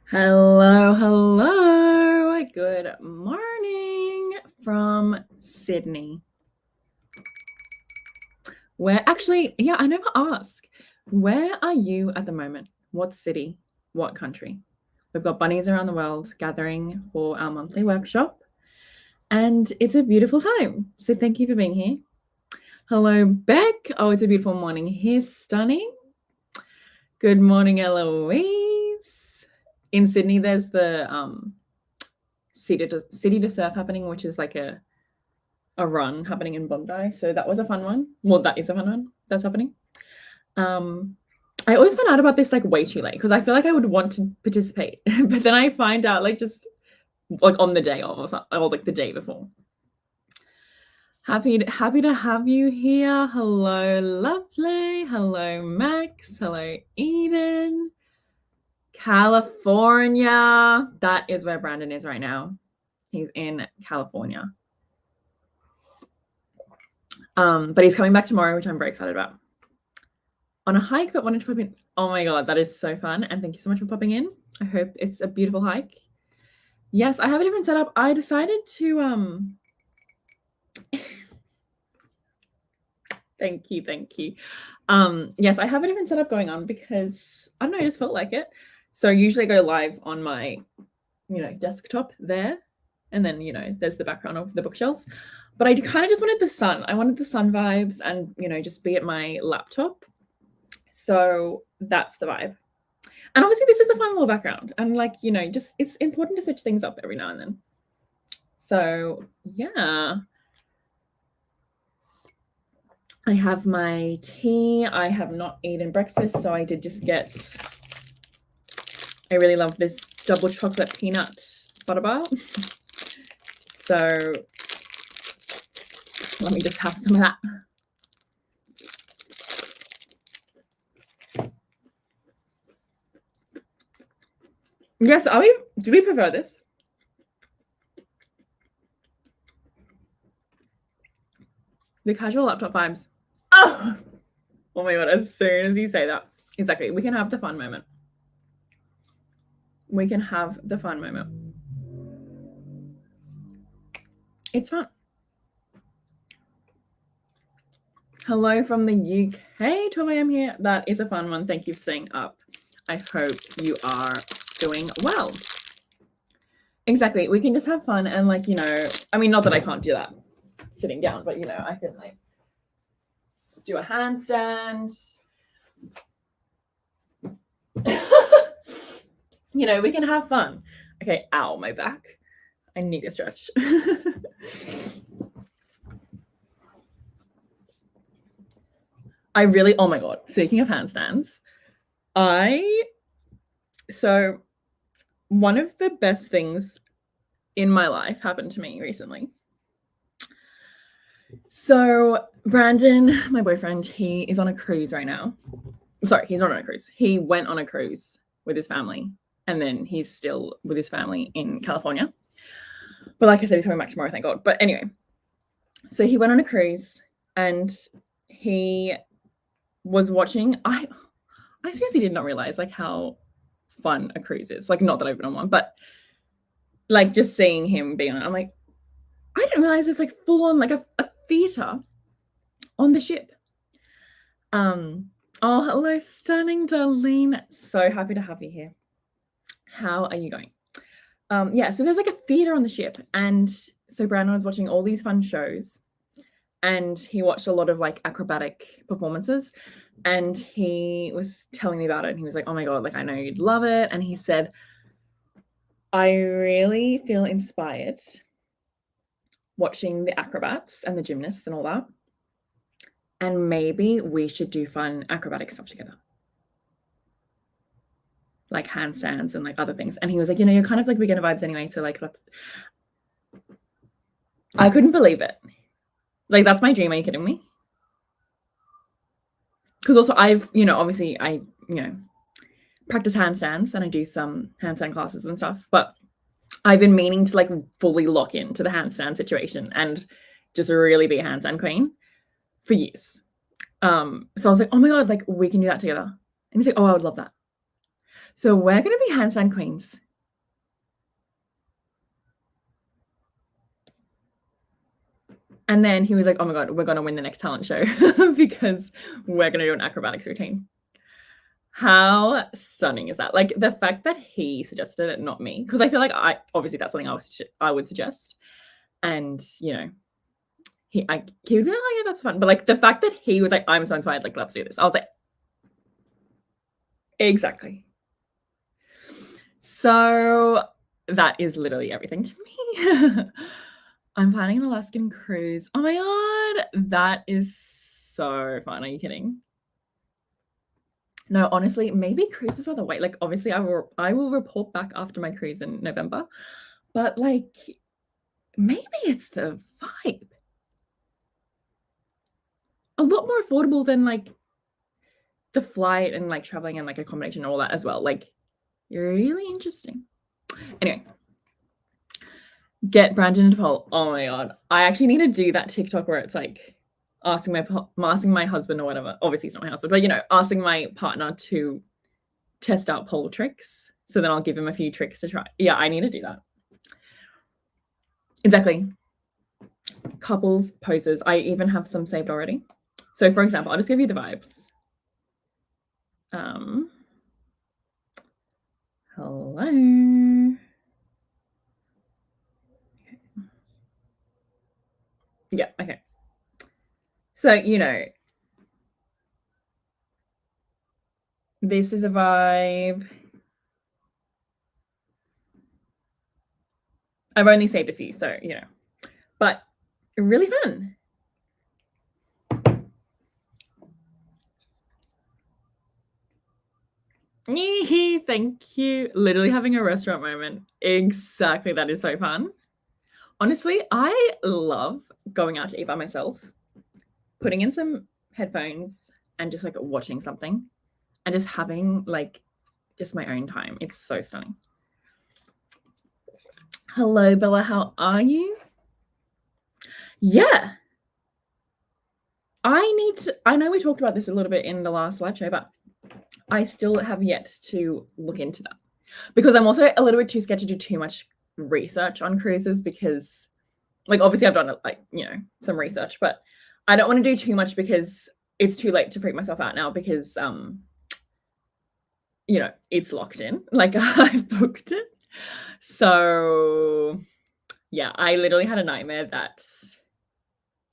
Hello. Good morning from Sydney. I never ask. Where are you at the moment? What city? What country? We've got bunnies around the world gathering for our monthly workshop, and it's a beautiful time. So thank you for being here. Hello, Beck. Oh, it's a beautiful morning here. Stunning. Good morning, Eloise. In Sydney, there's the City to Surf happening, which is like a run happening in Bondi. So that was a fun one. Well, that is a fun one that's happening. I always find out about this like way too late because I feel like I would want to participate, but then I find out like just like on the day of or like the day before. Happy to have you here. Hello, lovely. Hello, Max. Hello, Eden. California. That is where Brandon is right now. He's in California. But he's coming back tomorrow, which I'm very excited about. On a hike, but wanted to pop in. Oh my God, that is so fun. And thank you so much for popping in. I hope it's a beautiful hike. Yes, I have a different setup. I decided to thank you. Yes, I have a different setup going on because I don't know, I just felt like it. So usually I go live on my, desktop there. And then, there's the background of the bookshelves. But I kind of just wanted the sun. I wanted the sun vibes and, just be at my laptop. So that's the vibe. And obviously this is a fun little background. And like, just it's important to switch things up every now and then. So yeah. I have my tea. I have not eaten breakfast, so I did just get, I really love this double chocolate peanut butter bar. So let me just have some of that. Yes, do we prefer this? The casual laptop vibes. Oh my God, as soon as you say that. Exactly. We can have the fun moment. It's fun. Hello from the UK. 12 a.m. here. That is a fun one. Thank you for staying up. I hope you are doing well. Exactly. We can just have fun and like, I mean, not that I can't do that sitting down, but I can like do a handstand. We can have fun. Okay, ow, my back. I need a stretch. Oh my God, speaking of handstands, so one of the best things in my life happened to me recently. So Brandon, my boyfriend, he is on a cruise right now. Sorry, he's not on a cruise. He went on a cruise with his family, and then he's still with his family in California. But like I said, he's coming back tomorrow, thank God. But anyway, so he went on a cruise, and he was watching. I seriously did not realize like how fun a cruise is. Like, not that I've been on one, but like just seeing him be on it, I'm like, I didn't realize it's like full on like a theater on the ship. Oh, hello, stunning Darlene. So happy to have you here. How are you going? Yeah, so there's like a theater on the ship, and so Brandon was watching all these fun shows, and he watched a lot of like acrobatic performances, and he was telling me about it, and he was like, oh my God, like I know you'd love it. And he said, I really feel inspired watching the acrobats and the gymnasts and all that, and maybe we should do fun acrobatic stuff together, like handstands and like other things. And he was like, you're kind of like beginner vibes anyway, so like I couldn't believe it. Like, that's my dream. Are you kidding me? Because also I've, obviously I, practice handstands and I do some handstand classes and stuff, but I've been meaning to like fully lock into the handstand situation and just really be a handstand queen for years. So I was like, oh my God, like we can do that together. And he's like, oh, I would love that. So we're going to be handstand queens. And then he was like, oh my God, we're going to win the next talent show because we're going to do an acrobatics routine. How stunning is that? Like the fact that he suggested it, not me, because I feel like obviously that's something I would suggest. And, you know, he would be like, oh yeah, that's fun. But like the fact that he was like, I'm so inspired, like, let's do this. I was like, exactly. So that is literally everything to me. I'm planning an Alaskan cruise. Oh my God, that is so fun. Are you kidding? No, honestly, maybe cruises are the way. Like, obviously, I will report back after my cruise in November, but like, maybe it's the vibe. A lot more affordable than like the flight and like traveling and like accommodation and all that as well. Like, really interesting. Anyway, get Brandon to poll. Oh my God, I actually need to do that TikTok where it's like asking my husband or whatever. Obviously, it's not my husband, but you know, asking my partner to test out pole tricks. So then I'll give him a few tricks to try. Yeah, I need to do that. Exactly. Couples poses. I even have some saved already. So for example, I'll just give you the vibes. Hello. Okay. Yeah, okay. So, you know, this is a vibe. I've only saved a few, so, you know, but really fun. Thank you. Literally having a restaurant moment. Exactly. That is so fun. Honestly, I love going out to eat by myself, putting in some headphones and just like watching something and just having like just my own time. It's so stunning. Hello, Bella. How are you? Yeah. I know we talked about this a little bit in the last live show, but I still have yet to look into that because I'm also a little bit too scared to do too much research on cruises because like obviously I've done like, you know, some research, but I don't want to do too much because it's too late to freak myself out now because you know, it's locked in. Like I've booked it. So yeah, I literally had a nightmare that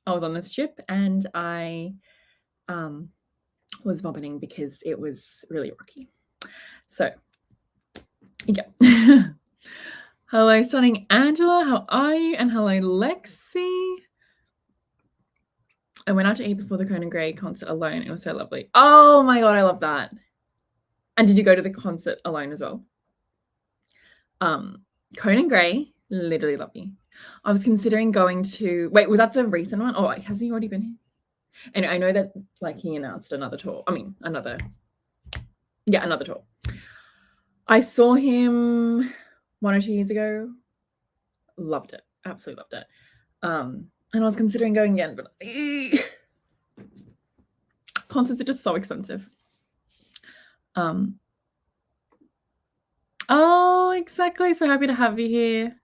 I was on this ship and I was vomiting because it was really rocky. So yeah. Hello, stunning Angela. How are you? And hello, Lexi. I went out to eat before the Conan Gray concert alone. It was so lovely. Oh my God, I love that. And did you go to the concert alone as well? Conan Gray, literally lovely. I was considering going to, wait, was that the recent one? Oh, has he already been here? And I know that like he announced another tour. I mean, another tour. I saw him 1 or 2 years ago. Loved it. Absolutely loved it. And I was considering going again, but concerts are just so expensive. Oh, exactly. So happy to have you here.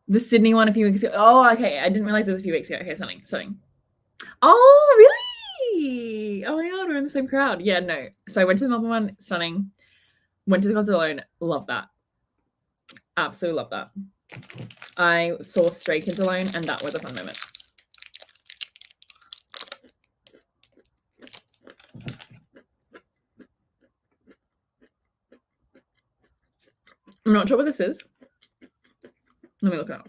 The Sydney one a few weeks ago. Oh, okay. I didn't realize it was a few weeks ago. Okay, something. Oh, really? Oh my God, we're in the same crowd. Yeah, no. So I went to the Melbourne one, stunning. Went to the concert alone. Love that. Absolutely love that. I saw Stray Kids alone, and that was a fun moment. I'm not sure what this is. Let me look it up.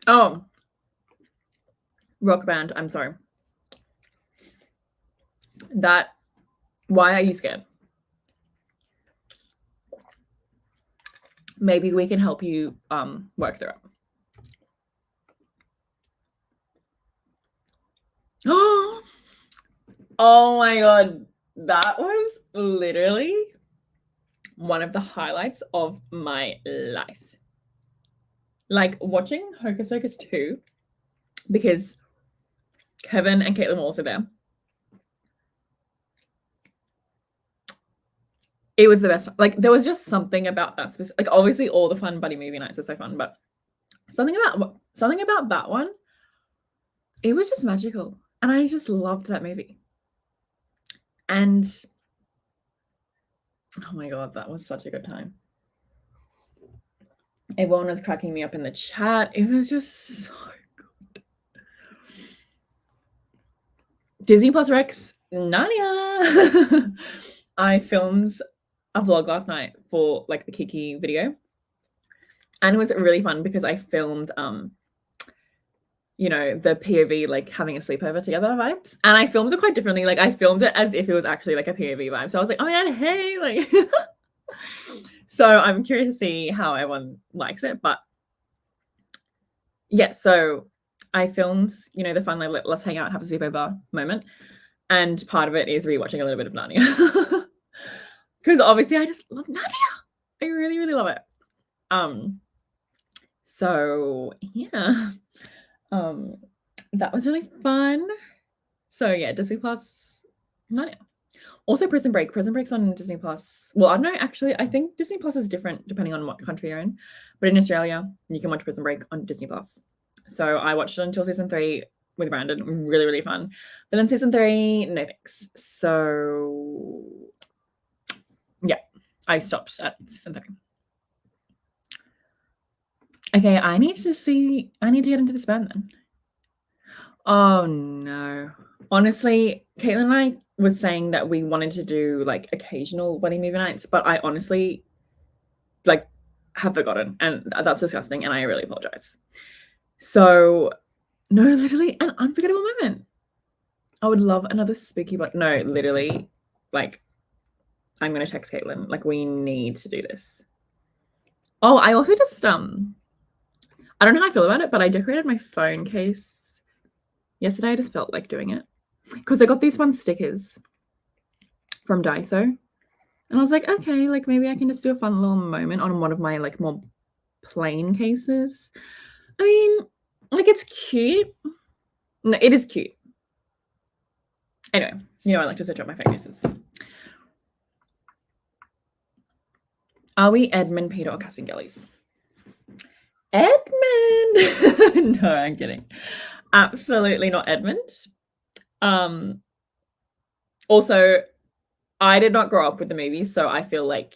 Oh, Rock Band. I'm sorry. Why are you scared? Maybe we can help you work through it. Oh my God. That was literally one of the highlights of my life. Like watching Hocus Pocus 2, because Kevin and Caitlin were also there. It was the best. Like, there was just something about that like, obviously all the fun buddy movie nights were so fun, but something about that one, it was just magical, and I just loved that movie. And oh my god, that was such a good time. Everyone was cracking me up in the chat. It was just so good. Disney Plus Rex, Narnia. I filmed a vlog last night for like the Kiki video, and it was really fun because I filmed you know, the POV like having a sleepover together vibes, and I filmed it quite differently. Like, I filmed it as if it was actually like a POV vibe, so I was like, oh yeah, hey, like so I'm curious to see how everyone likes it. But yeah, so I filmed, you know, the fun like let's hang out and have a sleepover moment, and part of it is rewatching a little bit of Narnia because obviously I just love Narnia. I really, really love it. So yeah, that was really fun. So yeah, Disney Plus, Narnia. Also, Prison Break. Prison Break's on Disney Plus. Well, I don't know, actually. I think Disney Plus is different depending on what country you're in. But in Australia, you can watch Prison Break on Disney Plus. So I watched it until season 3 with Brandon. Really, really fun. But then season 3, no thanks. So yeah, I stopped at season 3. Okay, I need to get into this band then. Oh no. Honestly, Caitlin and I was saying that we wanted to do like occasional wedding movie nights, but I honestly like have forgotten, and that's disgusting, and I really apologize. So no, literally an unforgettable moment. I would love another spooky, but no, literally, like, I'm gonna text Caitlin. Like, we need to do this. Oh, I also just I don't know how I feel about it, but I decorated my phone case yesterday. I just felt like doing it because I got these fun stickers from Daiso, and I was like, okay, like maybe I can just do a fun little moment on one of my like more plain cases. I mean, like, it's cute. No, it is cute. Anyway, you know, I like to search up my phone cases. Are we Edmund, Peter, or Caspian Gillies? Edmund. No, I'm kidding. Absolutely not Edmund. Also, I did not grow up with the movies, so I feel like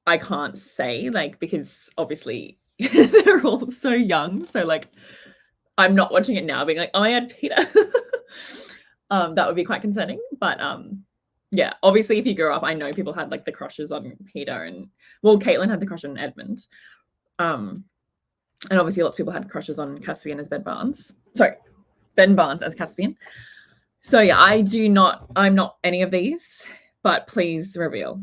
I can't say, like, because obviously they're all so young. So like, I'm not watching it now being like, oh my god, Peter. That would be quite concerning. But yeah, obviously if you grow up, I know people had like the crushes on Peter, and well, Caitlin had the crush on Edmund. And obviously lots of people had crushes on Caspian as Ben Barnes. Sorry, Ben Barnes as Caspian. So yeah, I'm not any of these, but please reveal.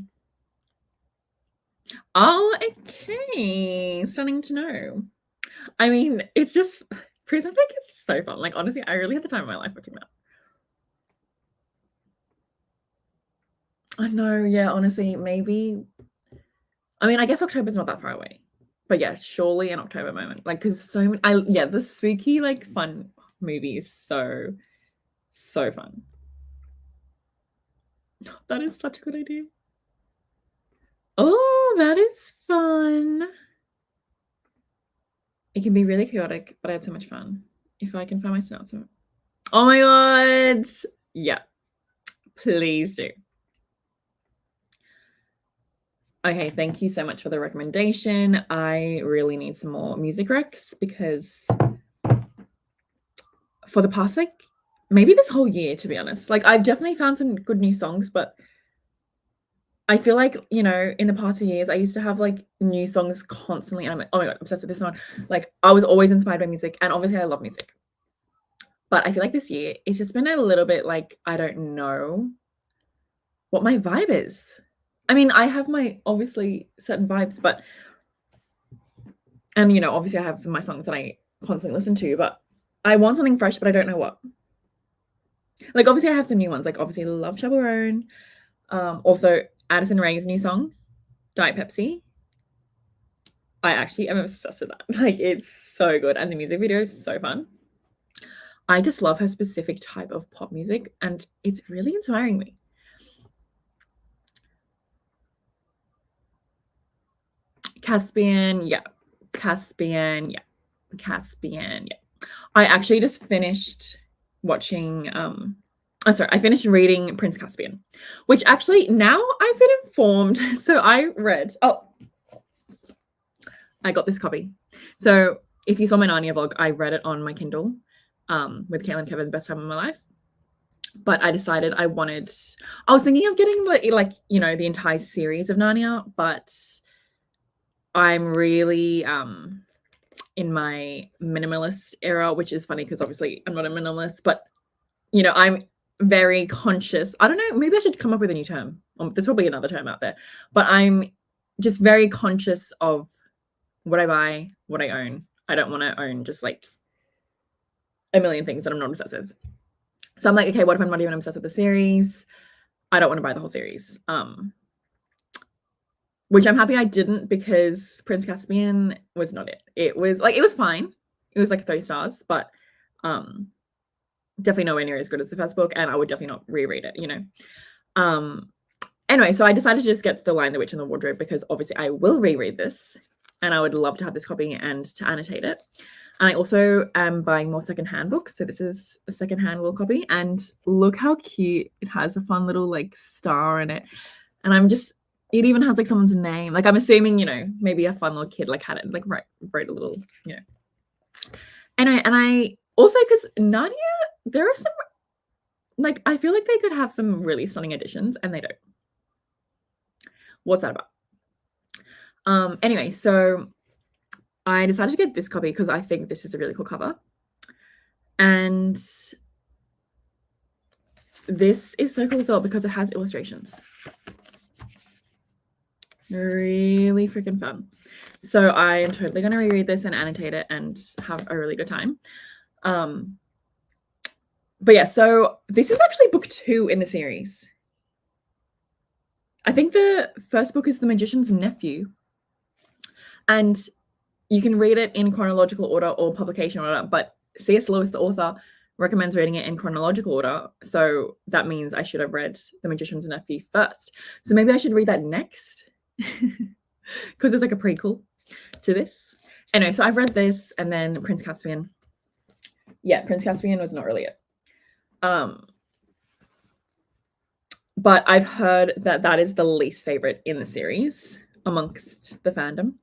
Oh, okay. Stunning to know. I mean, it's just Prison Break is just so fun. Like, honestly, I really had the time of my life watching that. I know, yeah, honestly, maybe. I mean, I guess October's not that far away. But yeah, surely an October moment. Like, because so many, yeah, the spooky, like, fun movie is so fun. That is such a good idea. Oh, that is fun. It can be really chaotic, but I had so much fun. If I can find my snout. Oh my god. Yeah. Please do. Okay, thank you so much for the recommendation. I really need some more music recs because for the past, like, maybe this whole year, to be honest, like, I've definitely found some good new songs, but I feel like, you know, in the past few years, I used to have like new songs constantly, and I'm like, oh my god, obsessed with this one. Like, I was always inspired by music, and obviously I love music. But I feel like this year, it's just been a little bit like, I don't know what my vibe is. I mean, I have my obviously certain vibes, but and you know, obviously I have my songs that I constantly listen to, but I want something fresh, but I don't know what. Like, obviously I have some new ones, like obviously Love Chaperone. Also Addison Rae's new song, Diet Pepsi. I actually am obsessed with that. Like, it's so good, and the music video is so fun. I just love her specific type of pop music, and it's really inspiring me. Caspian, yeah. Caspian, yeah. Caspian, yeah. I actually just finished watching I finished reading Prince Caspian, which actually now I've been informed. So I got this copy. So if you saw my Narnia vlog, I read it on my Kindle with Caitlin Kevin, Best Time of My Life. But I decided I was thinking of getting like the entire series of Narnia, but I'm really in my minimalist era, which is funny because obviously I'm not a minimalist, but I'm very conscious. I don't know, maybe I should come up with a new term. There's probably another term out there, but I'm just very conscious of what I buy, what I own. I don't want to own just like a million things that I'm not obsessed with. So I'm like, okay, what if I'm not even obsessed with the series? I don't want to buy the whole series. Which I'm happy I didn't, because Prince Caspian was not it. It was fine. It was like 3 stars, but definitely nowhere near as good as the first book, and I would definitely not reread it, Anyway, so I decided to just get The Lion, the Witch, and the Wardrobe, because obviously I will reread this, and I would love to have this copy and to annotate it. And I also am buying more secondhand books. So this is a secondhand little copy, and look how cute. It has a fun little like star in it. And it even has like someone's name. Like I'm assuming, maybe a fun little kid like had it, like wrote a little, And I also, because Narnia, there are some, like, I feel like they could have some really stunning additions, and they don't. What's that about? Anyway, so I decided to get this copy because I think this is a really cool cover. And this is so cool as well because it has illustrations. Really freaking fun. So I am totally going to reread this and annotate it and have a really good time. But yeah, so this is actually book 2 in the series. I think the first book is The Magician's Nephew. And you can read it in chronological order or publication order, but C.S. Lewis, the author, recommends reading it in chronological order. So that means I should have read The Magician's Nephew first. So maybe I should read that next, because it's like a prequel to this. Anyway, so I've read this, and then Prince Caspian. Yeah, Prince Caspian was not really it. But I've heard that is the least favorite in the series amongst the fandom.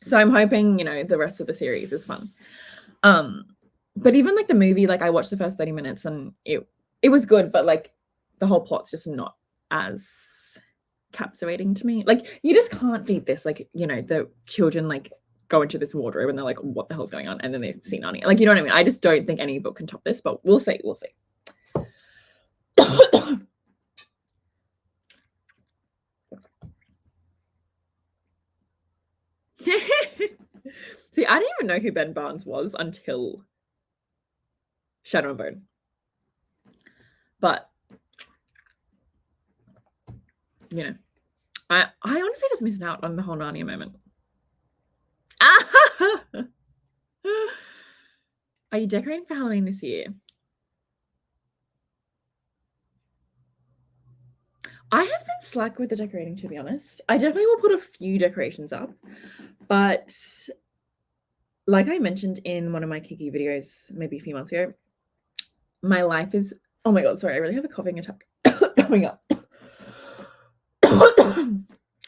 So I'm hoping, the rest of the series is fun. But even like the movie, like I watched the first 30 minutes and it was good, but like the whole plot's just not as captivating to me. Like you just can't beat this. Like, the children like go into this wardrobe and they're like, what the hell's going on? And then they see Narnia. Like, you know what I mean? I just don't think any book can top this, but we'll see. See, I didn't even know who Ben Barnes was until Shadow and Bone. But I honestly just missed out on the whole Narnia moment. Are you decorating for Halloween this year? I have been slack with the decorating, to be honest. I definitely will put a few decorations up, but like I mentioned in one of my Kiki videos maybe a few months ago, my life is, oh my god, sorry, I really have a coughing attack coming up.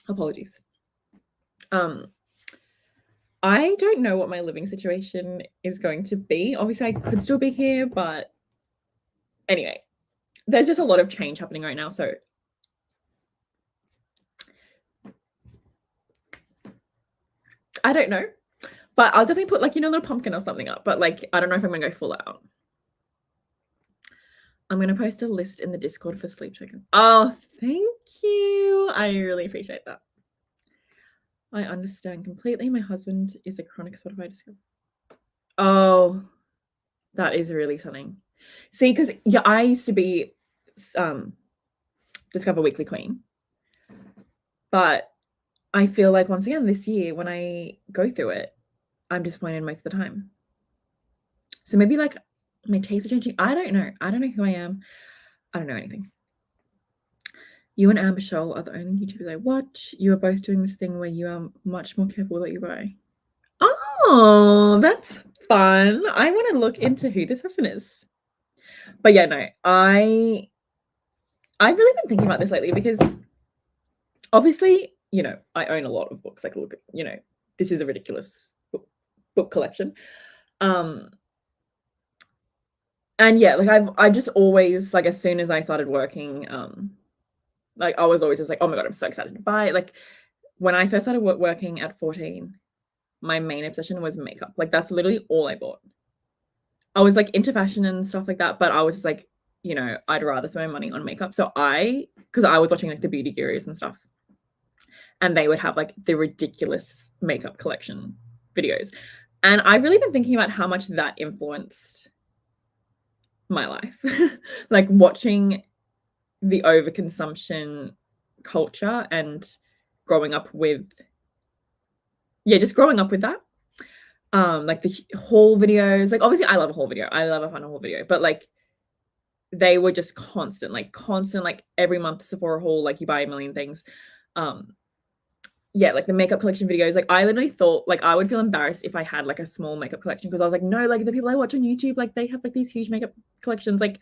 Apologies. I don't know what my living situation is going to be. Obviously, I could still be here, but anyway, there's just a lot of change happening right now, so I don't know. But I'll definitely put like, a little pumpkin or something up, but like, I don't know if I'm gonna go full out. I'm gonna post a list in the Discord for Sleep Token. Oh, thank you. I really appreciate that. I understand completely. My husband is a chronic Spotify discover. Oh, that is really something. See, because I used to be Discover Weekly Queen, but I feel like once again this year when I go through it, I'm disappointed most of the time. So maybe like my tastes are changing. I don't know. I don't know who I am. I don't know anything. You and Amber Scholl are the only YouTubers I watch. You are both doing this thing where you are much more careful with what you buy. Oh, that's fun. I want to look into who this person is. But yeah, no, I've really been thinking about this lately because obviously, you know, I own a lot of books. Like, look, you know, this is a ridiculous book collection. And yeah, like I've just always, like, as soon as I started working, like I was always just like, oh my god, I'm so excited to buy it. Like when I first started working at 14, my main obsession was makeup. Like that's literally all I bought. I was like into fashion and stuff like that, but I was just like, you know, I'd rather spend my money on makeup. So because I was watching like the beauty gurus and stuff, and they would have like the ridiculous makeup collection videos. And I've really been thinking about how much that influenced my life. Like watching the overconsumption culture and growing up with, yeah, just growing up with that. Like the haul videos, like obviously I love a haul video. I love a fun haul video, but like they were just constant, like every month Sephora haul, like you buy a million things. Yeah, like the makeup collection videos. Like I literally thought like I would feel embarrassed if I had like a small makeup collection because I was like, no, like the people I watch on YouTube, like they have like these huge makeup collections. Like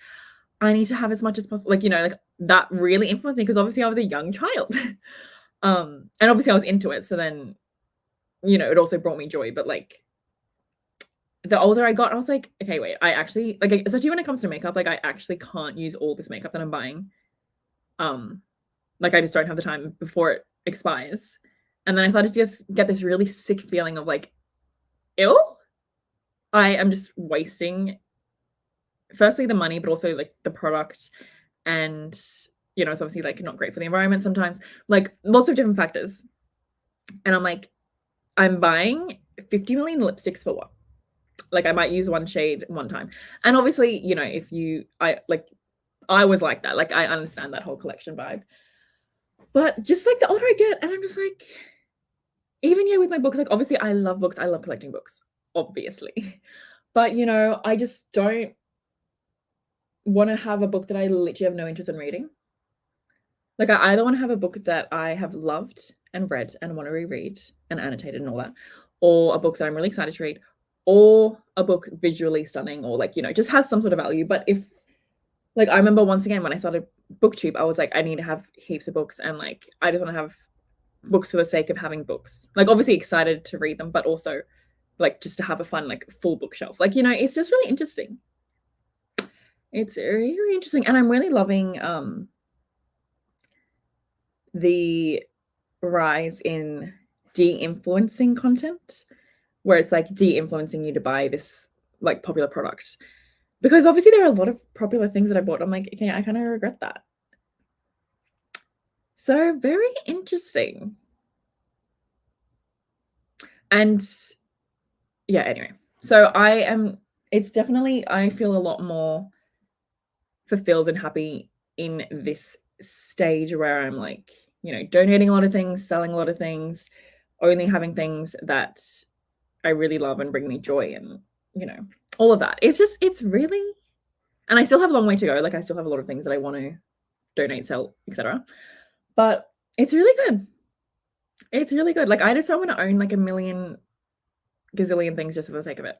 I need to have as much as possible. Like, you know, like that really influenced me because obviously I was a young child. And obviously I was into it. So then, you know, it also brought me joy. But like the older I got, I was like, okay, wait, I actually like, especially when it comes to makeup, like I actually can't use all this makeup that I'm buying. Like I just don't have the time before it expires. And then I started to just get this really sick feeling of like, ill. I am just wasting firstly the money, but also like the product. And, you know, it's obviously like not great for the environment sometimes, like lots of different factors. And I'm like, I'm buying 50 million lipsticks for what? Like I might use one shade one time. And obviously, you know, I was like that. Like I understand that whole collection vibe. But just like the older I get, and I'm just like, even yeah, with my books, like obviously I love books. I love collecting books, obviously. But you know, I just don't want to have a book that I literally have no interest in reading. Like I either want to have a book that I have loved and read and want to reread and annotated and all that, or a book that I'm really excited to read, or a book visually stunning, or like, you know, just has some sort of value. But if like I remember once again when I started BookTube, I was like, I need to have heaps of books, and like I just want to have books for the sake of having books. Like obviously excited to read them, but also like just to have a fun like full bookshelf. Like, you know, it's just really interesting. It's really interesting. And I'm really loving the rise in de-influencing content, where it's like de-influencing you to buy this like popular product. Because obviously there are a lot of popular things that I bought. I'm like, okay, I kind of regret that. So very interesting. And yeah, anyway. So it's definitely, I feel a lot more fulfilled and happy in this stage where I'm like, you know, donating a lot of things, selling a lot of things, only having things that I really love and bring me joy, and, you know, all of that. It's really, and I still have a long way to go. Like I still have a lot of things that I want to donate, sell, etc. But it's really good. It's really good. Like I just don't want to own like a million gazillion things just for the sake of it.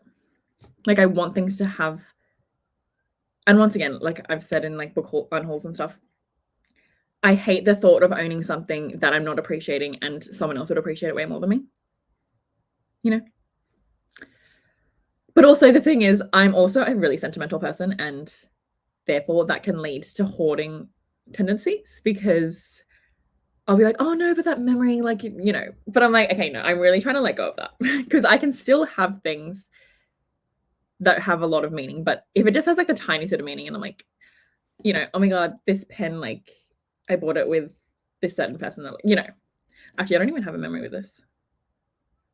Like I want things to have, and once again, like I've said in like book unhauls and stuff, I hate the thought of owning something that I'm not appreciating and someone else would appreciate it way more than me. You know? But also the thing is, I'm also a really sentimental person, and therefore that can lead to hoarding tendencies, because I'll be like, oh no, but that memory, like, you know, but I'm like, okay, no, I'm really trying to let go of that because I can still have things that have a lot of meaning. But if it just has like the tiniest bit of meaning and I'm like, you know, oh my God, this pen, like I bought it with this certain person that, you know, actually, I don't even have a memory with this.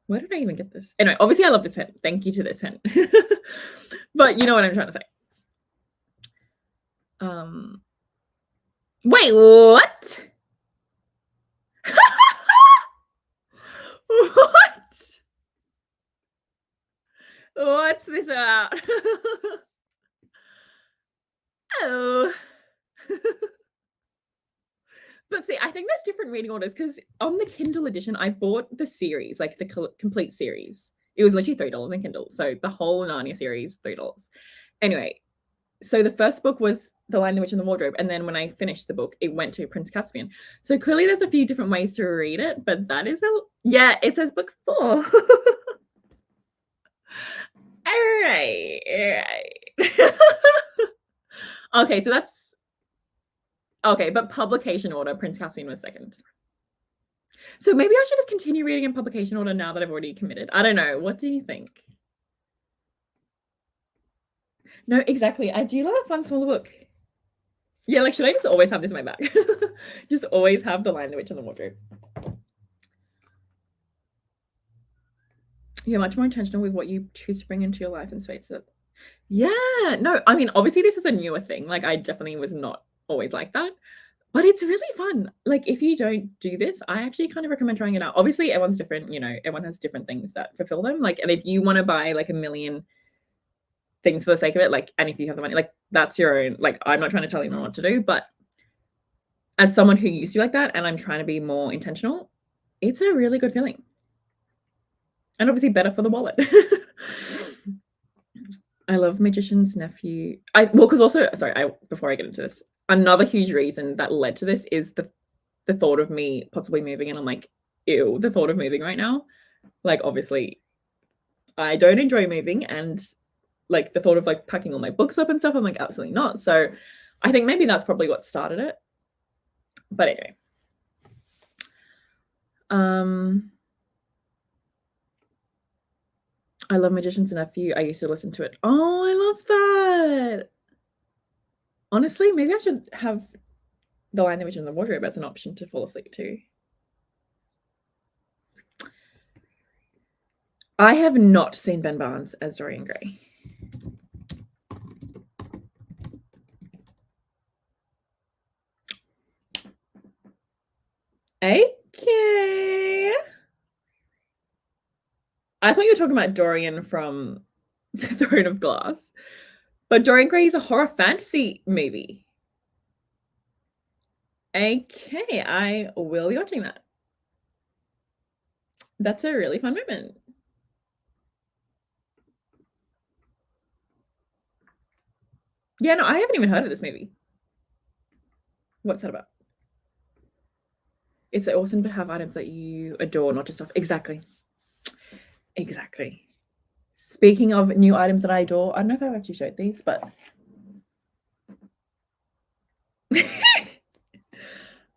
Where did I even get this? Anyway, obviously I love this pen. Thank you to this pen. But you know what I'm trying to say. Wait, what? What? What's this about? Oh. But see, I think there's different reading orders because on the Kindle edition, I bought the series, like the complete series. It was literally $3 in Kindle. So the whole Narnia series, $3. Anyway, so the first book was The Lion, the Witch, and the Wardrobe. And then when I finished the book, it went to Prince Caspian. So clearly there's a few different ways to read it, but that is yeah, it says book 4. All right. Okay, so that's okay, but publication order, Prince Caspian was second. So maybe I should just continue reading in publication order now that I've already committed. I don't know. What do you think? No, exactly. I do love a fun small book. Yeah, like, should I just always have this in my bag? Just always have The Lion, the Witch, and the Wardrobe. You're much more intentional with what you choose to bring into your life and space it. Yeah, no, I mean, obviously this is a newer thing. Like, I definitely was not always like that, but it's really fun. Like, if you don't do this, I actually kind of recommend trying it out. Obviously, everyone's different, you know, everyone has different things that fulfill them. Like, and if you want to buy like a million things for the sake of it, like, and if you have the money, like, that's your own. Like, I'm not trying to tell anyone what to do, but as someone who used to be like that and I'm trying to be more intentional, it's a really good feeling. And obviously better for the wallet. I love Magician's Nephew. Because also, sorry, before I get into this, another huge reason that led to this is the thought of me possibly moving, and I'm like, ew, the thought of moving right now. Like, obviously, I don't enjoy moving, and like the thought of like packing all my books up and stuff, I'm like, absolutely not. So I think maybe that's probably what started it. But anyway. I love Magician's Nephew. I used to listen to it. Oh, I love that. Honestly, maybe I should have The Lion, the Witch, and the Wardrobe as an option to fall asleep to. I have not seen Ben Barnes as Dorian Gray. Okay. I thought you were talking about Dorian from The Throne of Glass, but Dorian Gray is a horror fantasy movie. Okay, I will be watching that. That's a really fun moment. Yeah, no, I haven't even heard of this movie. What's that about? It's awesome to have items that you adore, not just stuff. Exactly. Exactly. Speaking of new items that I adore, I don't know if I've actually showed these, but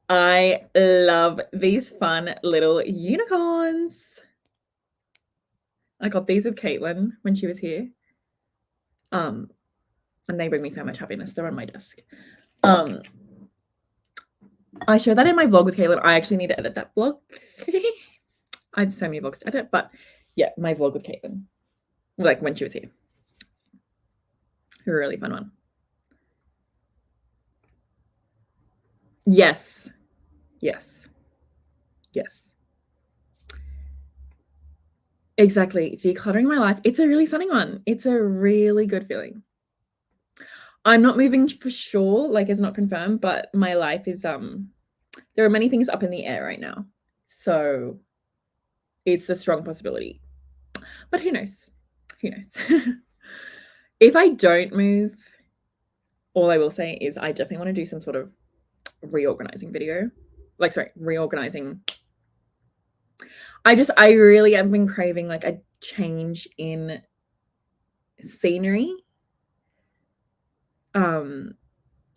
I love these fun little unicorns. I got these with Caitlin when she was here. And they bring me so much happiness. They're on my desk. I showed that in my vlog with Caitlin. I actually need to edit that vlog. I have so many vlogs to edit, but yeah, my vlog with Caitlin, like when she was here. A really fun one. Yes. Yes. Yes. Exactly. Decluttering my life. It's a really stunning one. It's a really good feeling. I'm not moving for sure, like it's not confirmed, but my life is there are many things up in the air right now. So it's a strong possibility. But who knows? Who knows? If I don't move, all I will say is I definitely want to do some sort of reorganizing video. Like, sorry, reorganizing. I really have been craving like a change in scenery.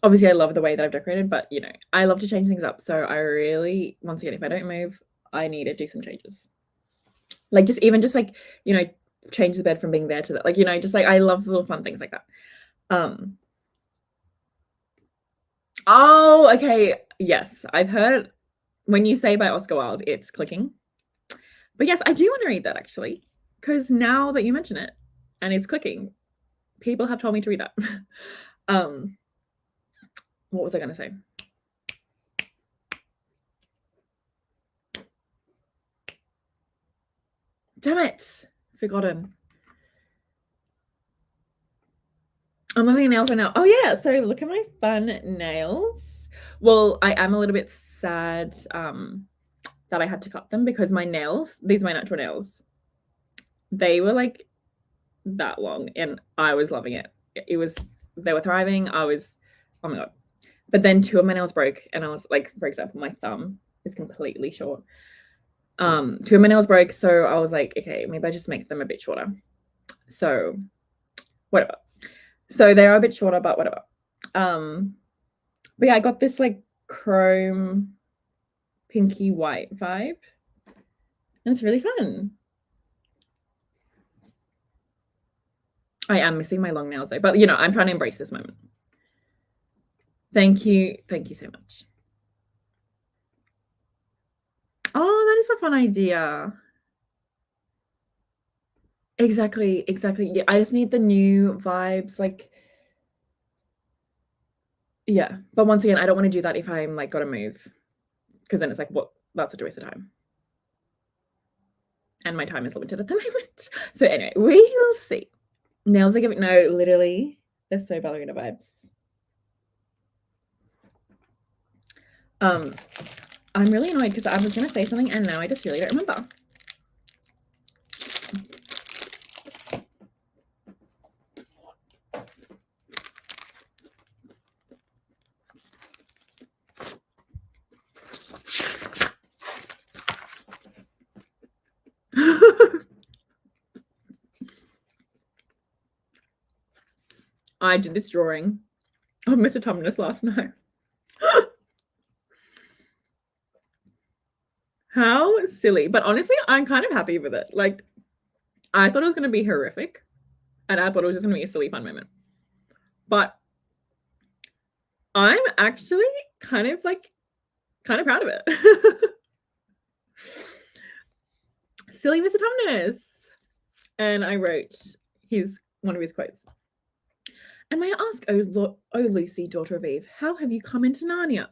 Obviously I love the way that I've decorated, but you know, I love to change things up. So I really, once again, if I don't move, I need to do some changes. Like just like, you know, change the bed from being there to that. Like, you know, just like I love little fun things like that. Oh, okay. Yes, I've heard When You Say by Oscar Wilde, it's clicking. But yes, I do want to read that actually, because now that you mention it and it's clicking, people have told me to read that. What was I going to say? Damn it. Forgotten. I'm loving nails right now. Oh yeah, so look at my fun nails. Well, I am a little bit sad that I had to cut them because my nails, these are my natural nails, they were like that long and I was loving it. They were thriving. Oh my God. But then two of my nails broke and I was like, for example, my thumb is completely short. Two of my nails broke. So I was like, okay, maybe I just make them a bit shorter. So whatever. So they are a bit shorter, but whatever. But yeah, I got this like chrome pinky white vibe. And it's really fun. I am missing my long nails though, but I'm trying to embrace this moment. Thank you. Thank you so much. Oh, that is a fun idea. Exactly. Yeah, I just need the new vibes, like, yeah. But once again, I don't want to do that if I'm like gotta move, because then it's like, what? That's a waste of time. And my time is limited at the moment. So anyway, we will see. Nails are giving, no, literally, they're so ballerina vibes. I'm really annoyed because I was gonna say something and now I just really don't remember. I did this drawing of Mr. Tumnus last night. How silly. But honestly, I'm kind of happy with it. Like, I thought it was going to be horrific. And I thought it was just going to be a silly, fun moment. But I'm actually kind of proud of it. Silly Mr. Tumnus. And I wrote one of his quotes. And may I ask, oh Lucy, daughter of Eve, how have you come into Narnia?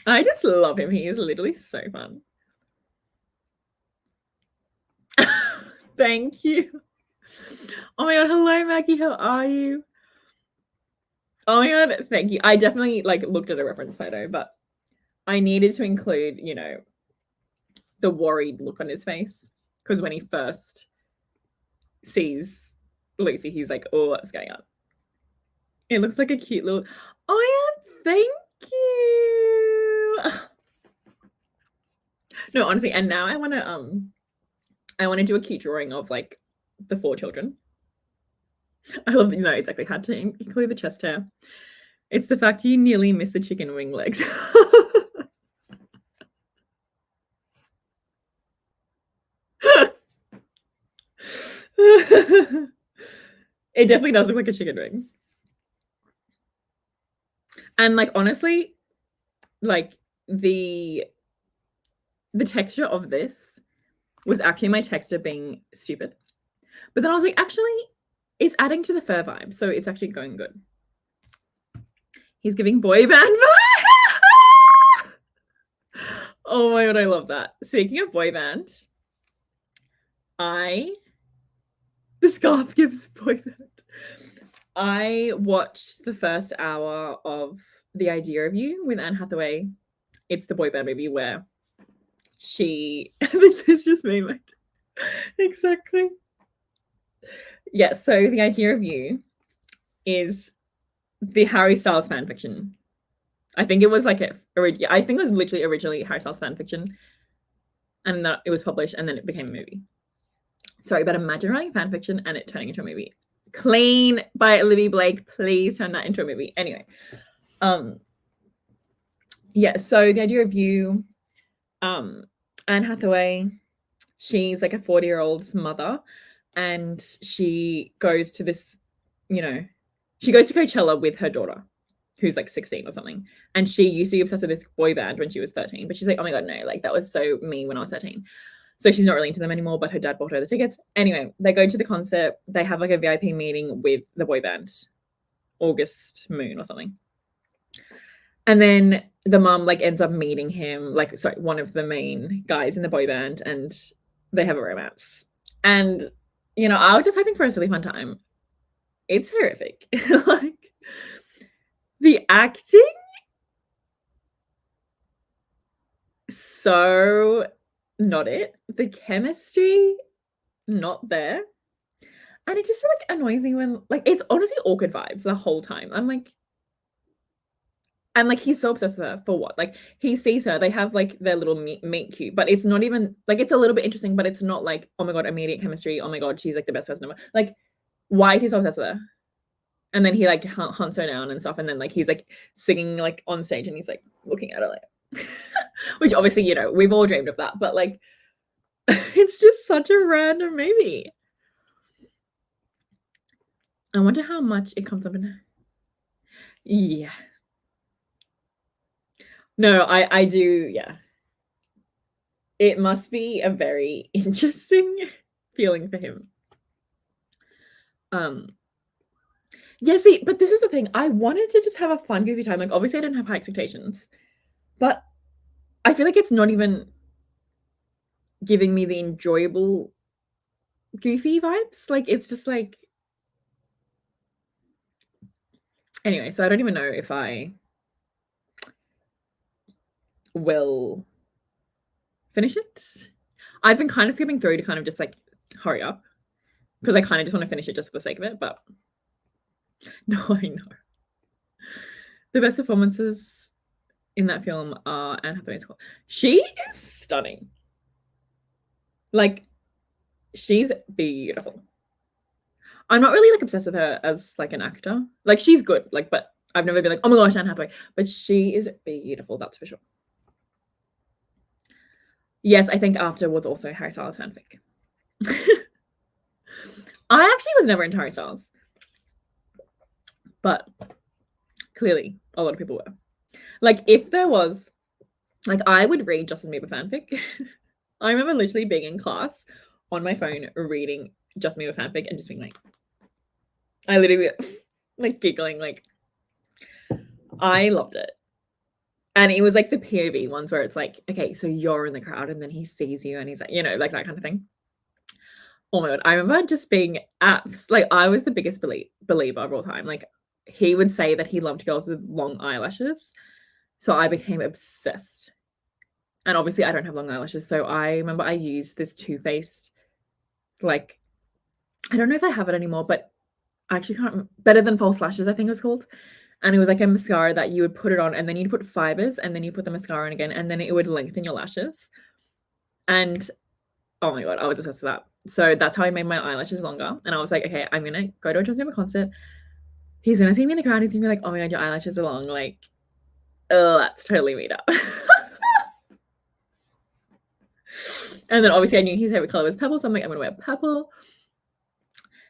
I just love him. He is literally so fun. Thank you. Oh my God. Hello, Maggie. How are you? Oh my God. Thank you. I definitely looked at a reference photo, but I needed to include, the worried look on his face. Because when he first sees Lucy, he's like, oh, what's going on? It looks like a cute little, oh yeah, thank you. No, honestly, and now I want to do a cute drawing of like the 4 children. I love that, exactly, had to include the chest hair. It's the fact you nearly missed the chicken wing legs. It definitely does look like a chicken wing. And honestly, the texture of this was actually my texture being stupid. But then I was like, actually, it's adding to the fur vibe. So it's actually going good. He's giving boy band vibe. Oh my God, I love that. Speaking of boy band, the scarf gives boy band. I watched the first hour of The Idea of You with Anne Hathaway. It's the boy band movie where I think this just made my, exactly. Yeah, so The Idea of You is the Harry Styles fan fiction. I think it was literally originally Harry Styles fan fiction, and it was published, and then it became a movie. Sorry, but imagine writing fan fiction and it turning into a movie. Clean by Olivia Blake. Please turn that into a movie. Anyway, yeah. So The Idea of You, Anne Hathaway, she's like a 40-year-old mother, and she goes to this, she goes to Coachella with her daughter, who's like 16 or something. And she used to be obsessed with this boy band when she was 13, but she's like, oh my God, no, that was so me when I was 13. So she's not really into them anymore, but her dad bought her the tickets. Anyway, they go to the concert. They have a VIP meeting with the boy band, August Moon or something. And then the mom ends up meeting him, one of the main guys in the boy band, and they have a romance. And, I was just hoping for a silly fun time. It's horrific. The acting so not it. The chemistry, not there. And it just like annoys me when like it's honestly awkward vibes the whole time. I'm like, and like he's so obsessed with her for what? Like he sees her, they have like their little meet cute, but it's not even like it's a little bit interesting, but it's not like, oh my god, immediate chemistry. Oh my god, she's like the best person ever. Like, why is he so obsessed with her? And then he like hunts her down and stuff, and then like he's like singing like on stage, and he's like looking at her like, which obviously you know we've all dreamed of that, but like it's just such a random movie. I wonder how much it comes up in. Yeah. No, I do, yeah. It must be a very interesting feeling for him. Yeah, see, but this is the thing. I wanted to just have a fun, goofy time. Like, obviously, I didn't have high expectations, but I feel like it's not even giving me the enjoyable, goofy vibes. Like, it's just like. Anyway, so I don't even know if I will finish it. I've been kind of skipping through to kind of just like hurry up because I kind of just want to finish it just for the sake of it. But no, I know. The best performances in that film are Anne Hathaway's. She is stunning. Like, she's beautiful. I'm not really like obsessed with her as like an actor. Like, she's good. Like, but I've never been like, oh my gosh, Anne Hathaway. But she is beautiful. That's for sure. Yes, I think After was also Harry Styles fanfic. I actually was never into Harry Styles, but clearly a lot of people were. Like, if there was, like, I would read Justin Bieber fanfic. I remember literally being in class on my phone reading Justin Bieber fanfic and just being like, I literally like giggling, like I loved it. And it was like the POV ones where it's like, okay, so you're in the crowd and then he sees you and he's like, you know, like that kind of thing. Oh my god, I remember just being apps like I was the biggest believer of all time. Like he would say that he loved girls with long eyelashes. So I became obsessed. And obviously I don't have long eyelashes. So I remember I used this Too Faced, like, I don't know if I have it anymore, but I actually can't. Better Than False Lashes, I think it was called. And it was like a mascara that you would put it on and then you'd put fibers and then you put the mascara on again and then it would lengthen your lashes. And oh my god, I was obsessed with that. So that's how I made my eyelashes longer. And I was like, okay, I'm gonna go to a Justin Bieber concert. He's gonna see me in the crowd. He's gonna be like, oh my god, your eyelashes are long. Like, oh, that's totally made up. And then obviously I knew his favorite color was purple, so I'm like, I'm gonna wear purple.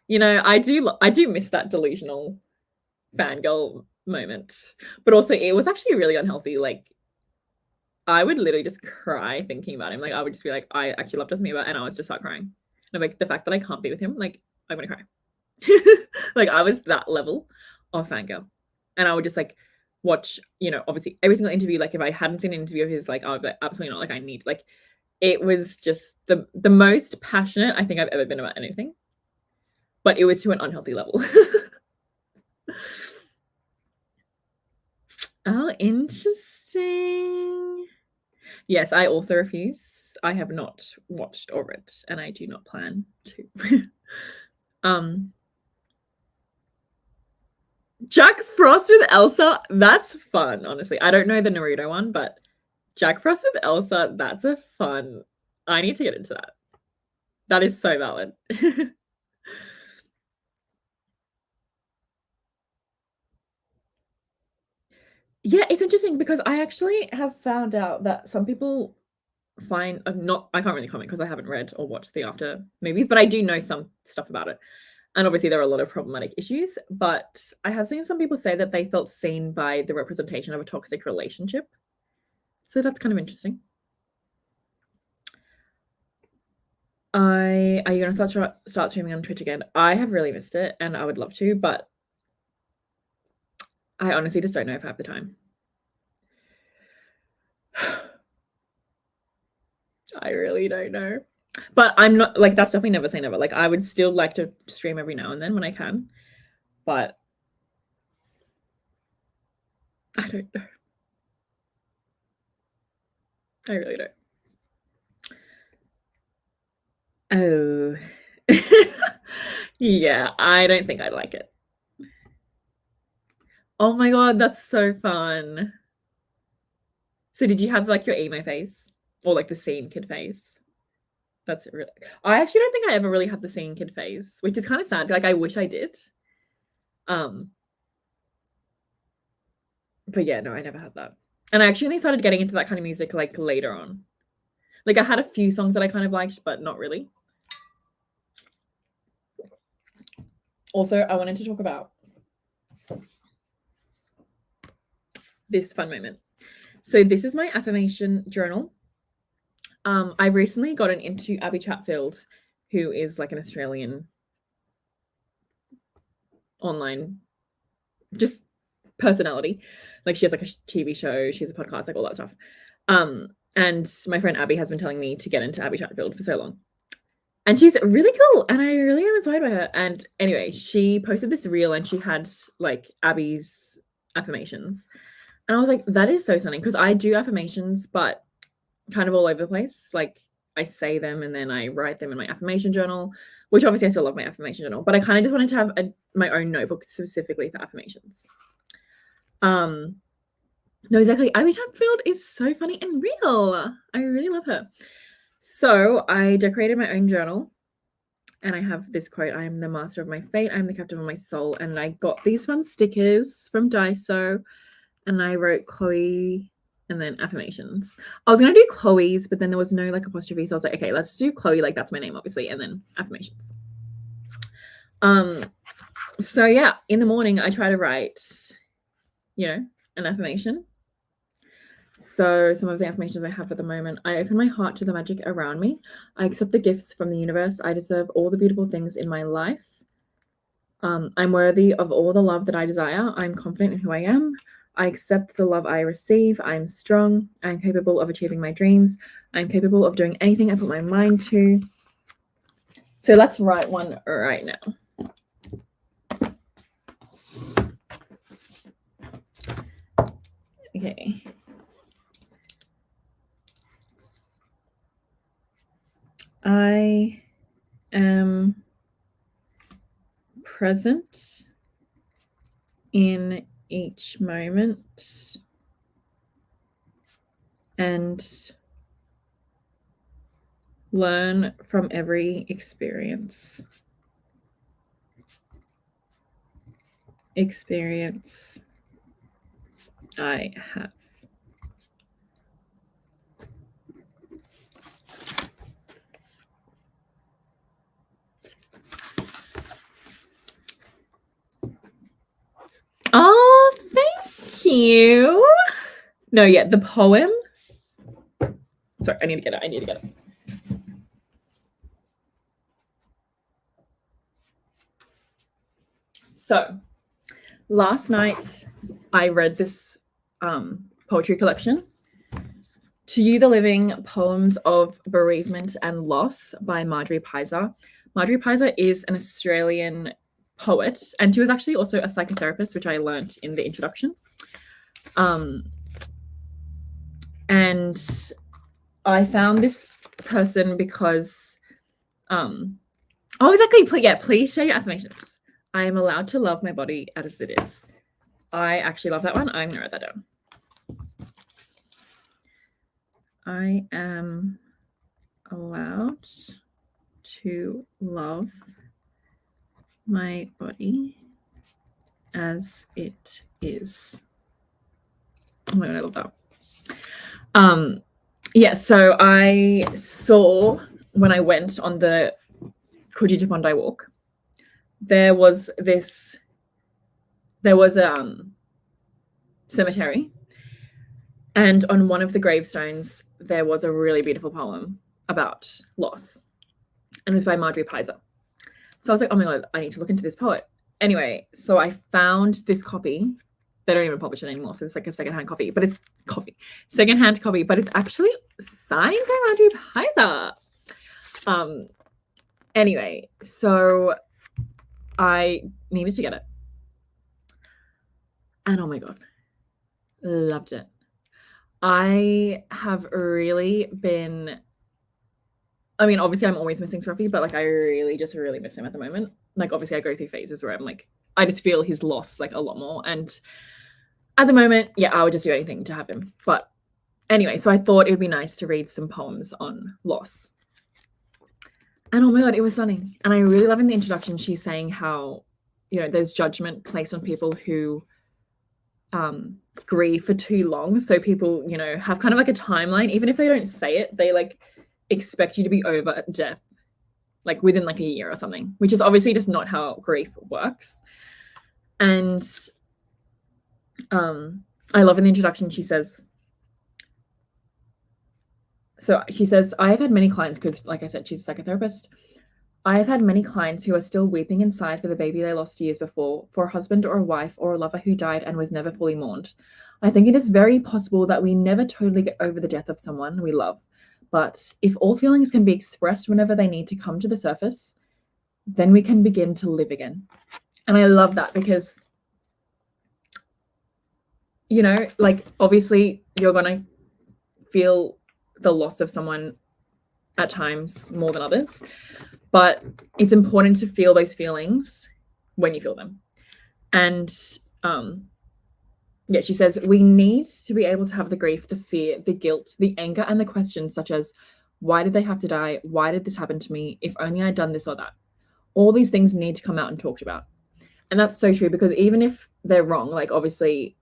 You know, I do miss that delusional fangirl moment, but also it was actually really unhealthy. Like, I would literally just cry thinking about him. Like, I would just be like, I actually love Justin Bieber, and I would just start crying. And I'm like, the fact that I can't be with him, like, I'm gonna cry. Like, I was that level of fangirl, and I would just like watch, you know, obviously every single interview. Like, if I hadn't seen an interview of his, like, I would be like, absolutely not. Like, I need like, it was just the most passionate I think I've ever been about anything, but it was to an unhealthy level. Oh, interesting. Yes, I also refuse. I have not watched or read, and I do not plan to. Jack Frost with Elsa, that's fun, honestly. I don't know the Naruto one, but Jack Frost with Elsa, that's a fun. I need to get into that. That is so valid. Yeah, it's interesting because I actually have found out that some people find not I can't really comment because I haven't read or watched the After movies, but I do know some stuff about it. And obviously there are a lot of problematic issues, but I have seen some people say that they felt seen by the representation of a toxic relationship. So that's kind of interesting. Are you gonna start streaming on Twitch again? I have really missed it and I would love to, but I honestly just don't know if I have the time. I really don't know. But I'm not like that's definitely never say never. Like I would still like to stream every now and then when I can. But I don't know. I really don't. Oh. Yeah, I don't think I'd like it. Oh my god, that's so fun. So did you have like your emo phase or like the scene kid phase? That's really I actually don't think I ever really had the scene kid phase, which is kind of sad. Like I wish I did. Um, but yeah, no, I never had that. And I actually only started getting into that kind of music like later on. Like I had a few songs that I kind of liked, but not really. Also, I wanted to talk about this fun moment. So this is my affirmation journal. I've recently gotten into Abby Chatfield, who is like an Australian online just personality. Like she has like a TV show, she has a podcast, like all that stuff. And my friend Abby has been telling me to get into Abby Chatfield for so long. And she's really cool, and I really am inspired by her. And anyway, she posted this reel and she had like Abby's affirmations. And I was like, that is so stunning because I do affirmations, but kind of all over the place. Like I say them and then I write them in my affirmation journal, which obviously I still love my affirmation journal, but I kind of just wanted to have my own notebook specifically for affirmations. No, exactly. Abby Chatfield is so funny and real. I really love her. So I decorated my own journal and I have this quote: I am the master of my fate, I am the captain of my soul. And I got these fun stickers from Daiso and I wrote Chloe and then affirmations. I was gonna do Chloe's, but then there was no like apostrophe. So I was like, okay, let's do Chloe, like that's my name, obviously, and then affirmations. So yeah, in the morning I try to write, an affirmation. So some of the affirmations I have at the moment: I open my heart to the magic around me. I accept the gifts from the universe. I deserve all the beautiful things in my life. I'm worthy of all the love that I desire. I'm confident in who I am. I accept the love I receive. I'm strong. I'm capable of achieving my dreams. I'm capable of doing anything I put my mind to. So let's write one right now. Okay. I am present in each moment and learn from every experience I have. Oh, thank you. No, yeah, the poem. Sorry, I need to get it. So, last night I read this poetry collection, To You the Living, Poems of Bereavement and Loss by Marjorie Pizer. Marjorie Pizer is an Australian poet, and she was actually also a psychotherapist, which I learned in the introduction. And I found this person because, exactly. Please share your affirmations. I am allowed to love my body as it is. I actually love that one. I'm gonna write that down. I am allowed to love my body as it is. Oh my god, I love that. Yeah, so I saw when I went on the Coogee to Bondi walk, there was a cemetery, and on one of the gravestones there was a really beautiful poem about loss, and it was by Marjorie Pizer. So I was like, oh my god, I need to look into this poet. Anyway, so I found this copy. They don't even publish it anymore, so it's like a secondhand copy, but it's secondhand copy, but it's actually signed by Marjorie Pizer. Anyway, so I needed to get it, and oh my god, loved it. I have really been I mean, obviously I'm always missing Scruffy, but like I really miss him at the moment. Like obviously I go through phases where I'm like, I just feel his loss like a lot more. And at the moment, yeah, I would just do anything to have him. But anyway, so I thought it would be nice to read some poems on loss. And oh my God, it was stunning. And I really love in the introduction, she's saying how, you know, there's judgment placed on people who grieve for too long. So people, you know, have kind of like a timeline. Even if they don't say it, they like expect you to be over death like within like a year or something, which is obviously just not how grief works. And I love in the introduction, she says, I have had many clients, because like I said, she's a psychotherapist. I have had many clients who are still weeping inside for the baby they lost years before, for a husband or a wife or a lover who died and was never fully mourned. I think it is very possible that we never totally get over the death of someone we love. But if all feelings can be expressed whenever they need to come to the surface, then we can begin to live again. And I love that because, you know, like obviously you're going to feel the loss of someone at times more than others, but it's important to feel those feelings when you feel them. And yeah, she says, we need to be able to have the grief, the fear, the guilt, the anger, and the questions such as, why did they have to die? Why did this happen to me? If only I'd done this or that. All these things need to come out and talked about. And that's so true, because even if they're wrong, like obviously,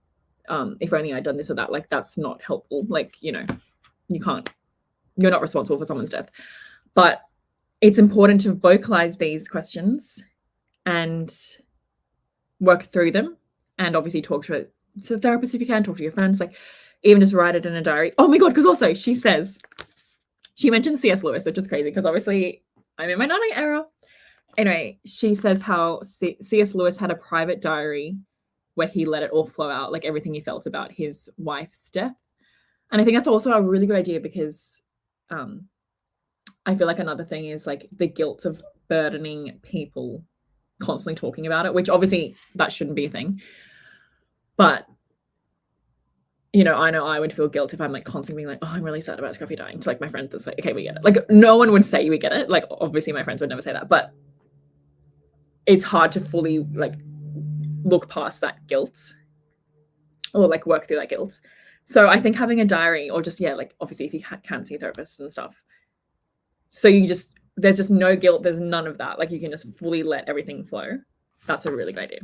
if only I'd done this or that, like that's not helpful. Like, you know, you're not responsible for someone's death. But it's important to vocalize these questions and work through them, and obviously talk to a therapist if you can, talk to your friends, like even just write it in a diary. Oh my God, because also she mentioned C.S. Lewis, which is crazy because obviously I'm in my 9 era. Anyway, she says how C.S. Lewis had a private diary where he let it all flow out, like everything he felt about his wife's death. And I think that's also a really good idea, because I feel like another thing is like the guilt of burdening people constantly talking about it, which obviously that shouldn't be a thing. But, you know I would feel guilt if I'm like constantly being like, oh, I'm really sad about Scruffy dying, to like my friends that's like, okay, we get it. Like no one would say we get it. Like obviously my friends would never say that, but it's hard to fully like look past that guilt or like work through that guilt. So I think having a diary, or just, yeah, like obviously if you can see therapists and stuff, so there's just no guilt, there's none of that, like you can just fully let everything flow. That's a really good idea.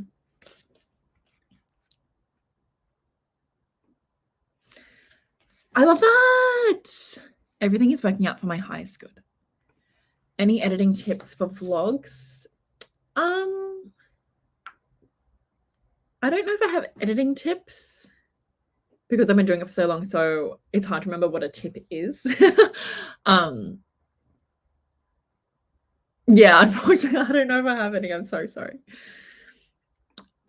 I love that. Everything is working out for my highest good. Any editing tips for vlogs? I don't know if I have editing tips, because I've been doing it for so long, so it's hard to remember what a tip is. Yeah, unfortunately, I don't know if I have any. I'm so sorry.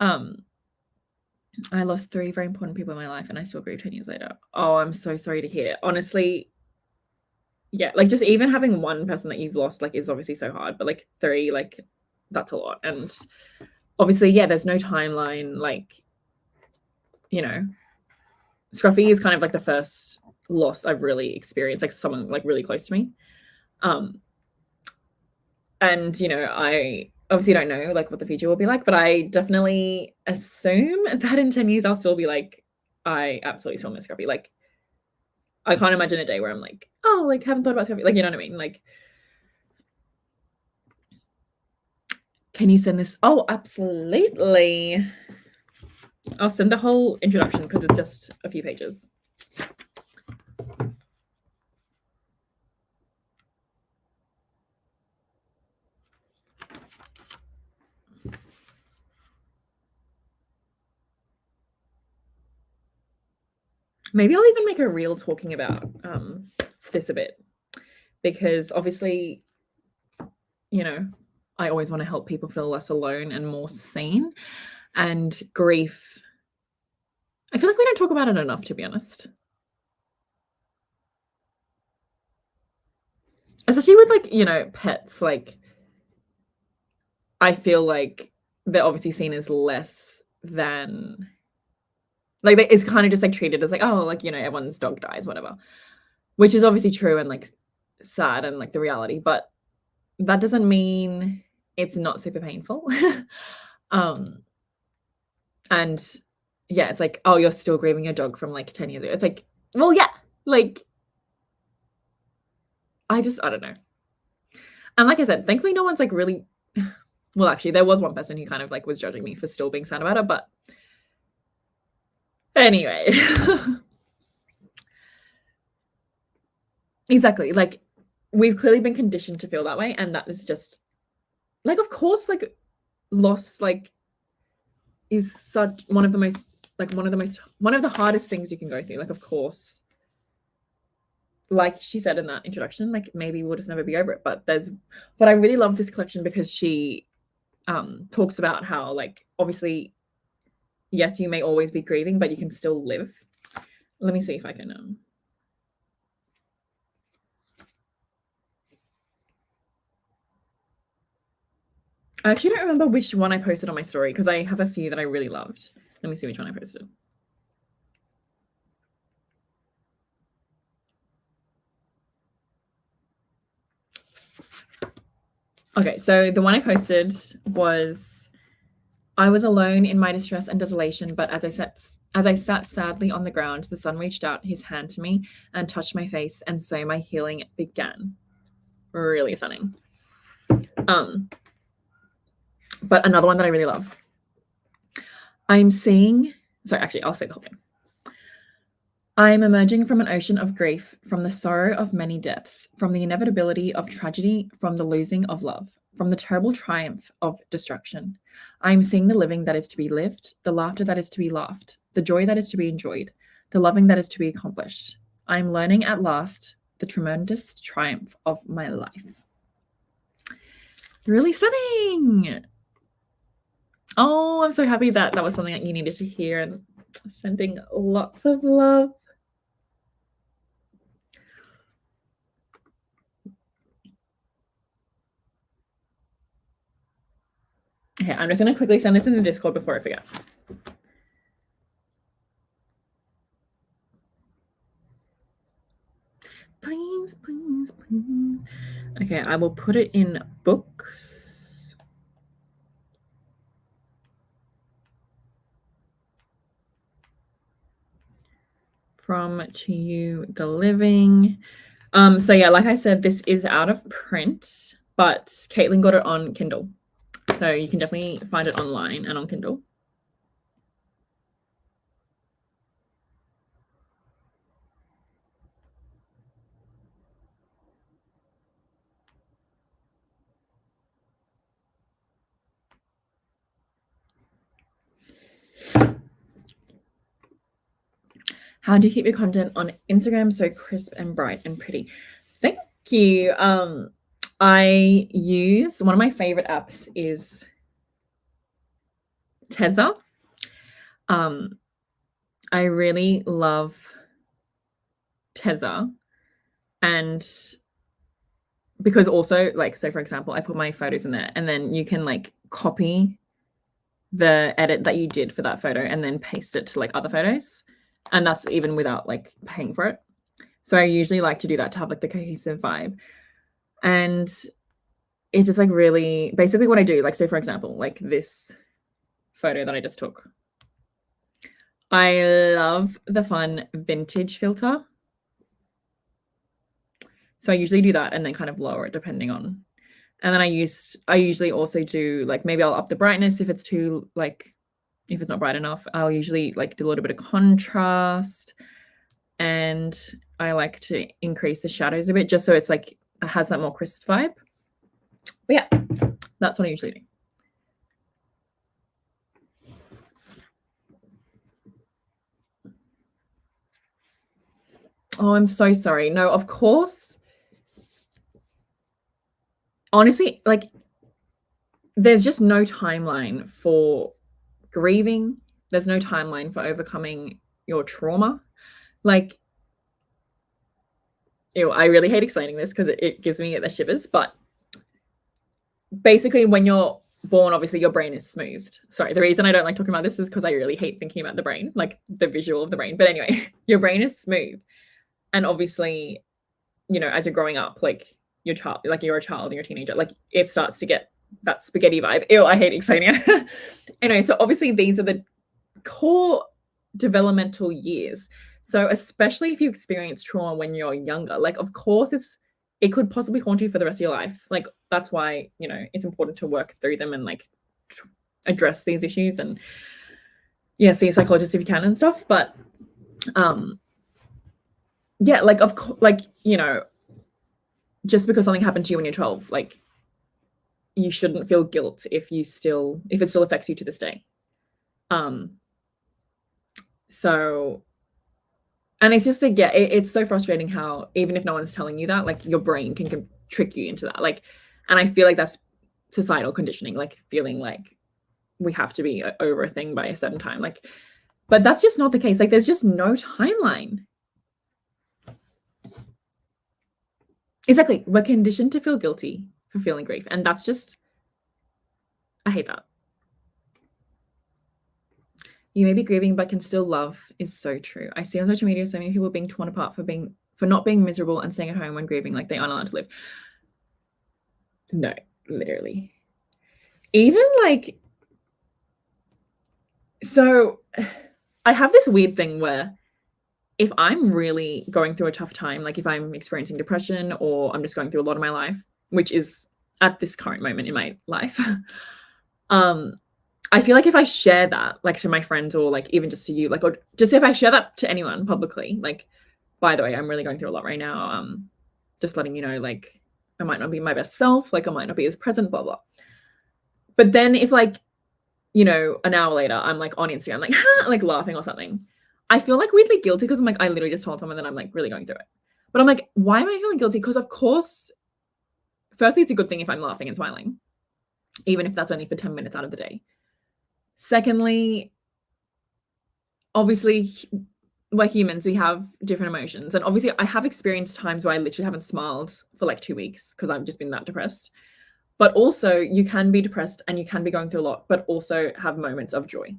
I lost 3 very important people in my life and I still grieve 10 years later. Oh, I'm so sorry to hear. Honestly, yeah, like just even having one person that you've lost like is obviously so hard, but like 3, like that's a lot. And obviously, yeah, there's no timeline. Like, you know, Scruffy is kind of like the first loss I've really experienced, like someone like really close to me. And, you know, I obviously don't know like what the future will be like, but I definitely assume that in 10 years I'll still be like, I absolutely still miss Scruffy. Like, I can't imagine a day where I'm like, oh, like haven't thought about Scruffy. Like, you know what I mean? Like, can you send this? Oh, absolutely. I'll send the whole introduction because it's just a few pages. Maybe I'll even make a reel talking about this a bit, because obviously, you know, I always want to help people feel less alone and more seen. And grief, I feel like we don't talk about it enough, to be honest. Especially with like, you know, pets, like I feel like they're obviously seen as less than, like it's kind of just like treated as like, oh, like, you know, everyone's dog dies, whatever, which is obviously true and like sad and like the reality, but that doesn't mean it's not super painful. And yeah, it's like, oh, you're still grieving your dog from like 10 years ago. It's like, well, yeah, like I don't know. And like I said, thankfully no one's like really well, actually, there was one person who kind of like was judging me for still being sad about it, but anyway. Exactly. Like we've clearly been conditioned to feel that way, and that is just like, of course, like loss like is such one of the hardest things you can go through. Like, of course, like she said in that introduction, like maybe we'll just never be over it. But I really love this collection because she talks about how, like, obviously, yes, you may always be grieving, but you can still live. Let me see if I can I actually don't remember which one I posted on my story because I have a few that I really loved. Let me see which one I posted. Okay, so the one I posted was, I was alone in my distress and desolation, but as I sat sadly on the ground, the sun reached out his hand to me and touched my face, and so my healing began. Really stunning. But another one that I really love. I'll say the whole thing. I am emerging from an ocean of grief, from the sorrow of many deaths, from the inevitability of tragedy, from the losing of love, from the terrible triumph of destruction. I am seeing the living that is to be lived, the laughter that is to be laughed, the joy that is to be enjoyed, the loving that is to be accomplished. I am learning at last the tremendous triumph of my life. Really stunning. Oh, I'm so happy that was something that you needed to hear, and sending lots of love. Okay, I'm just going to quickly send this in the Discord before I forget. Please, please, please. Okay, I will put it in books. From To You, The Living. So yeah, like I said, this is out of print, but Caitlin got it on Kindle. So you can definitely find it online and on Kindle. How do you keep your content on Instagram so crisp and bright and pretty? Thank you. I use, one of my favorite apps is Tezza. I really love Tezza, and because also, like, so for example, I put my photos in there, and then you can like copy the edit that you did for that photo and then paste it to like other photos, and that's even without like paying for it. So I usually like to do that to have like the cohesive vibe, and it's just like really basically what I do. Like, so for example, like this photo that I just took, I love the fun vintage filter. So I usually do that and then kind of lower it depending on. And then I usually also do, like, maybe I'll up the brightness if it's too, like, if it's not bright enough. I'll usually like do a little bit of contrast, and I like to increase the shadows a bit just so it's like it has that more crisp vibe. But yeah, that's what I usually do. Oh, I'm so sorry. No, of course. Honestly, like, there's just no timeline for grieving. There's no timeline for overcoming your trauma. Like, ew, I really hate explaining this because it gives me the shivers, but basically when you're born, obviously your brain is smoothed. Sorry, the reason I don't like talking about this is because I really hate thinking about the brain, like the visual of the brain. But anyway, your brain is smooth. And obviously as you're growing up, like your child, like you're a child and you're a teenager, like it starts to get that spaghetti vibe. Ew, I hate explaining. Anyway, so obviously these are the core developmental years. So especially if you experience trauma when you're younger, like of course it could possibly haunt you for the rest of your life. Like that's why, it's important to work through them and like address these issues and see a psychologist if you can and stuff. But yeah, like of course, like, just because something happened to you when you're 12, like you shouldn't feel guilt if it still affects you to this day. So, and it's just like, it's so frustrating how even if no one's telling you that, like your brain can trick you into that. Like, and I feel like that's societal conditioning, like feeling like we have to be over a thing by a certain time. Like, but that's just not the case. Like, there's just no timeline. Exactly. We're conditioned to feel guilty for feeling grief. And that's just, I hate that. You may be grieving but can still love is so true. I see on social media so many people being torn apart for not being miserable and staying at home when grieving, like they aren't allowed to live. No, literally. Even like, so I have this weird thing where if I'm really going through a tough time, like if I'm experiencing depression or I'm just going through a lot of my life, which is at this current moment in my life, I feel like if I share that, like to my friends or like even just to you, like, or just if I share that to anyone publicly, like, by the way, I'm really going through a lot right now. Just letting you know, like, I might not be my best self, like I might not be as present, blah, blah. But then if like, an hour later, I'm like on Instagram, like, like laughing or something, I feel like weirdly guilty because I'm like, I literally just told someone that I'm like really going through it. But I'm like, why am I feeling guilty? Because of course, firstly, it's a good thing if I'm laughing and smiling, even if that's only for 10 minutes out of the day. Secondly, obviously, we're humans, we have different emotions. And obviously, I have experienced times where I literally haven't smiled for like 2 weeks because I've just been that depressed. But also, you can be depressed and you can be going through a lot, but also have moments of joy.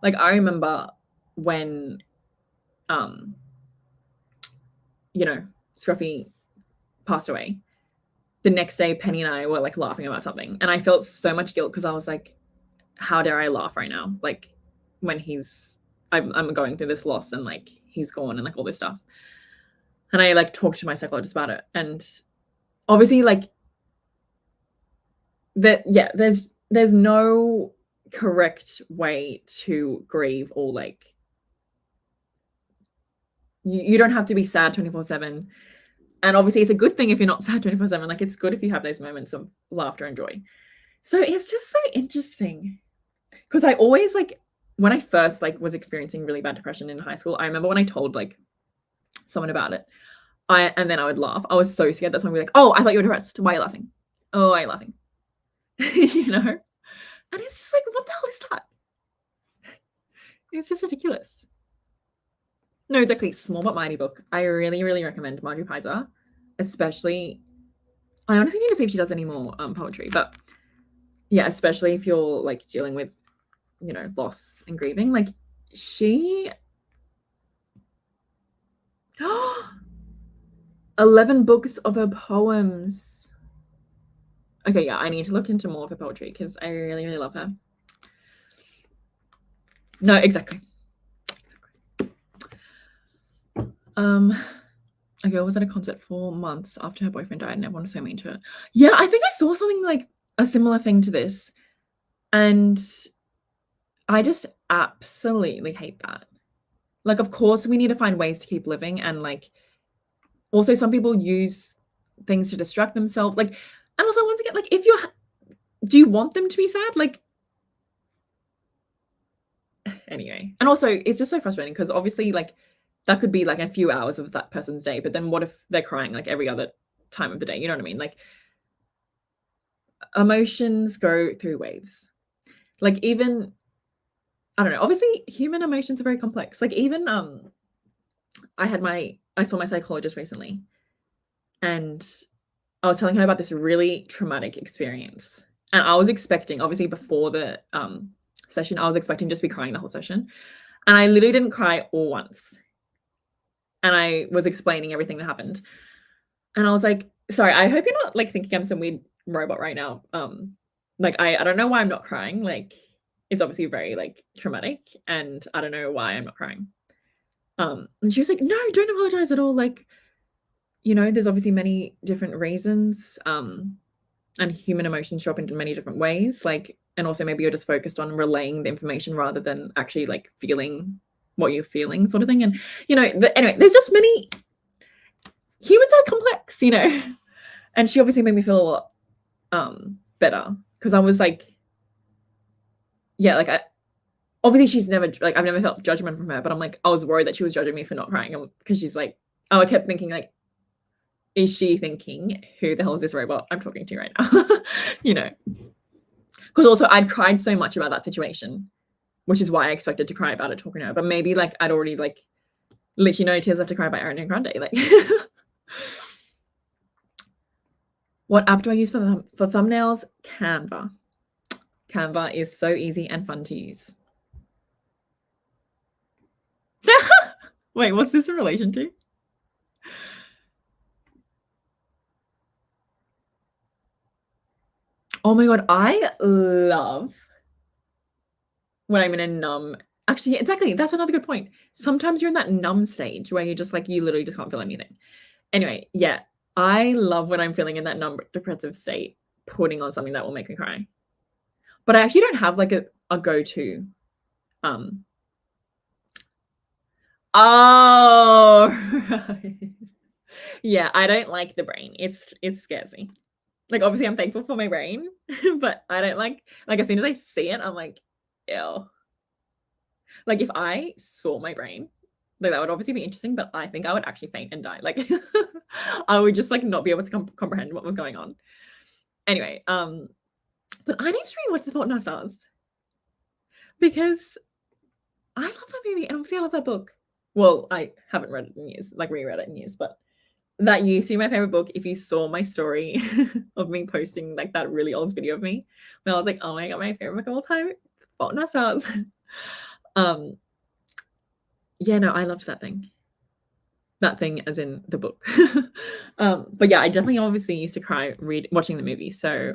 Like, I remember when, Scruffy passed away. The next day, Penny and I were like laughing about something. And I felt so much guilt because I was like, how dare I laugh right now? Like when I'm going through this loss and like he's gone and like all this stuff. And I like talked to my psychologist about it. And obviously like there's no correct way to grieve or like you don't have to be sad 24/7. And obviously it's a good thing if you're not sad 24/7. Like it's good if you have those moments of laughter and joy. So it's just so interesting. Because I always like when I first like was experiencing really bad depression in high school, I remember when I told like someone about it, and then I would laugh. I was so scared that someone would be like, "Oh, I thought you were depressed. Why are you laughing? Oh, why are you laughing?" And it's just like, what the hell is that? It's just ridiculous. No, exactly. Small but mighty book. I really, really recommend Marjorie Pizer, especially. I honestly need to see if she does any more poetry, but yeah, especially if you're like dealing with loss and grieving, like she 11 books of her poems. Okay, yeah, I need to look into more of her poetry because I really, really love her. No, exactly. A girl was at a concert 4 months after her boyfriend died and everyone was so mean to her. Yeah, I think I saw something like a similar thing to this. And I just absolutely hate that. Like, of course, we need to find ways to keep living. And like, also some people use things to distract themselves. Like, and also once again, like do you want them to be sad? Like, anyway. And also it's just so frustrating because obviously like that could be like a few hours of that person's day. But then what if they're crying like every other time of the day? You know what I mean? Like emotions go through waves. Like even, I don't know, obviously human emotions are very complex. Like even I saw my psychologist recently and I was telling her about this really traumatic experience. And I was expecting, obviously before the session, I was expecting just to be crying the whole session. And I literally didn't cry all once. And I was explaining everything that happened. And I was like, sorry, I hope you're not like thinking I'm some weird robot right now. Like I don't know why I'm not crying. Like it's obviously very like traumatic, and I don't know why I'm not crying. And she was like, no, don't apologize at all. Like, you know, there's obviously many different reasons. And human emotions show up in many different ways. Like, and also maybe you're just focused on relaying the information rather than actually like feeling what you're feeling, sort of thing. And you know, anyway, there's just many humans are complex, you know. And she obviously made me feel a lot better because I was like, yeah, like obviously she's never like I've never felt judgment from her, but I'm like I was worried that she was judging me for not crying because she's like, oh, I kept thinking like, is she thinking who the hell is this robot I'm talking to right now? You know, because also I'd cried so much about that situation, which is why I expected to cry about it talking to her. But maybe like I'd already like literally no tears left to cry by Ariana Grande. Like, what app do I use for thumbnails? Canva. Canva is so easy and fun to use. Wait, what's this in relation to? Oh my god, I love when I'm in a numb. Actually, exactly. That's another good point. Sometimes you're in that numb stage where you're just like you literally just can't feel anything. Anyway, yeah, I love when I'm feeling in that numb depressive state, putting on something that will make me cry. But I actually don't have like a go-to. Oh, right. Yeah, I don't like the brain. It scares me. Like obviously I'm thankful for my brain, but I don't like as soon as I see it, I'm like, ew. Like if I saw my brain, like that would obviously be interesting, but I think I would actually faint and die. Like I would just like not be able to comprehend what was going on. Anyway, but I need to rewatch The Fault in Our Stars because I love that movie and obviously I love that book. Well, I haven't read it in years, like reread it in years, but that used to be my favorite book. If you saw my story of me posting like that really old video of me, when I was like, oh my god, my favorite book of all time, Fault in Our Stars. Yeah, no, I loved that thing. That thing as in the book. But yeah, I definitely obviously used to cry watching the movie. So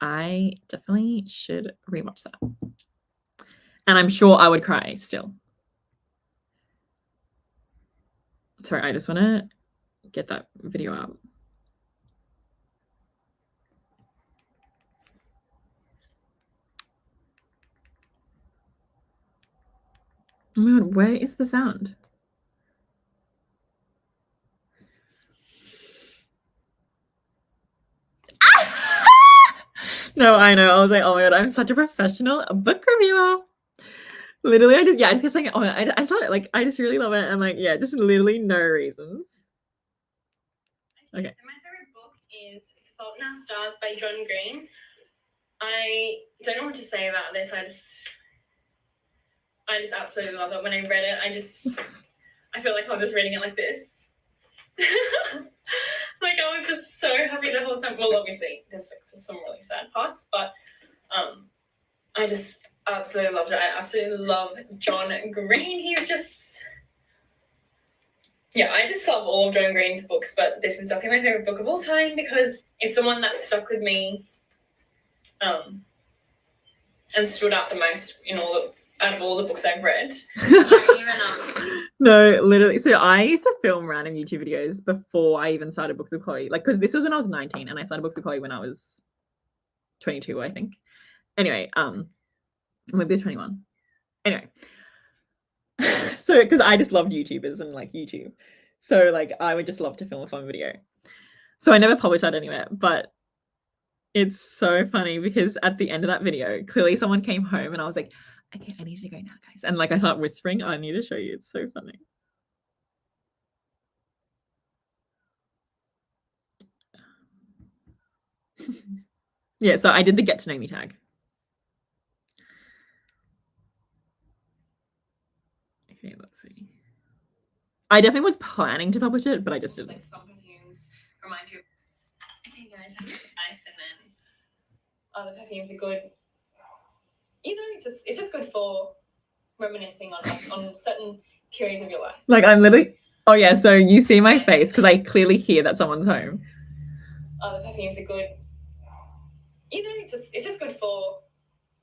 I definitely should rewatch that. And I'm sure I would cry still. Sorry, I just want to get that video out. Oh my god, where is the sound? No, I know. I was like, oh my god, I'm such a professional book reviewer. Literally, I just kept saying, oh, I saw it. Like, I just really love it. And like, yeah, just literally no reasons. Okay. So my favorite book is The Fault in Our Stars by John Green. I don't know what to say about this. I just absolutely love it. When I read it, I feel like I was just reading it like this. Like I was just so happy the whole time. Well, obviously there's like some really sad parts, but I just absolutely loved it. I absolutely love John Green. He's just, yeah, I just love all of John Green's books, but this is definitely my favorite book of all time because it's the one that stuck with me and stood out the most out of all the books I've read. No, literally. So I used to film random YouTube videos before I even started Books with Chloe. Like, because this was when I was 19 and I started Books with Chloe when I was 22, I think. Anyway, maybe 21. Anyway. So, because I just loved YouTubers and like YouTube. So, like, I would just love to film a fun video. So I never published that anywhere, but it's so funny because at the end of that video, clearly someone came home and I was like, okay, I need to go now, guys. And like I start whispering, I need to show you. It's so funny. Yeah, so I did the get to know me tag. Okay, let's see. I definitely was planning to publish it, but I just didn't. Like some perfumes remind you. Okay, guys, have a good life, and then other perfumes are good. You know, it's just good for reminiscing on certain periods of your life. Like I'm literally, Oh yeah, so you see my face because I clearly hear that someone's home. The perfumes are good. You know, it's just good for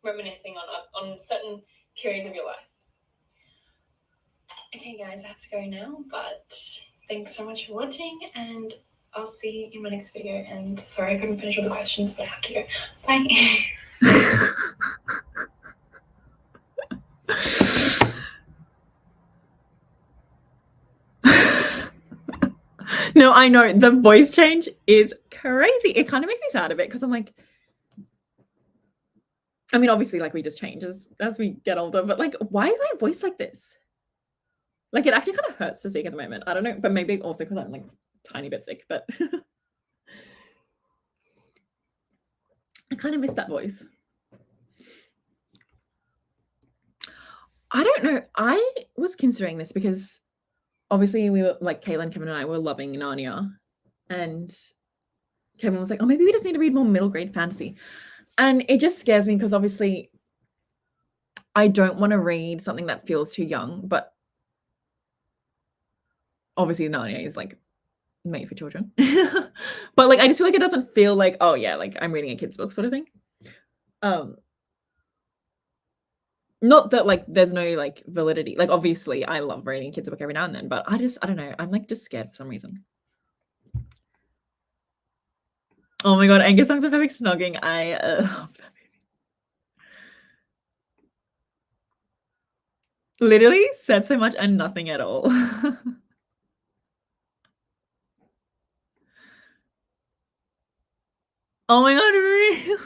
reminiscing on certain periods of your life. Okay, guys, I have to go now, but thanks so much for watching, and I'll see you in my next video. And sorry I couldn't finish all the questions, but I have to go. Bye. No, I know the voice change is crazy. It kind of makes me sad a bit because I'm like, I mean, obviously, like we just change as we get older, but like, why is my voice like this? Like, it actually kind of hurts to speak at the moment. I don't know, but maybe also because I'm like a tiny bit sick, but I kind of miss that voice. I don't know. I was considering this because obviously we were like Caitlin, Kevin, and I were loving Narnia, and Kevin was like, "Oh, maybe we just need to read more middle grade fantasy," and it just scares me because obviously I don't want to read something that feels too young, but obviously Narnia is like made for children. But like I just feel like it doesn't feel like, oh yeah, like I'm reading a kid's book sort of thing. Not that like there's no like validity. Like obviously I love reading kids book every now and then, but I don't know. I'm like just scared for some reason. Oh my god, Angus songs of perfect snogging. I love that movie. Literally said so much and nothing at all. Oh my god, really?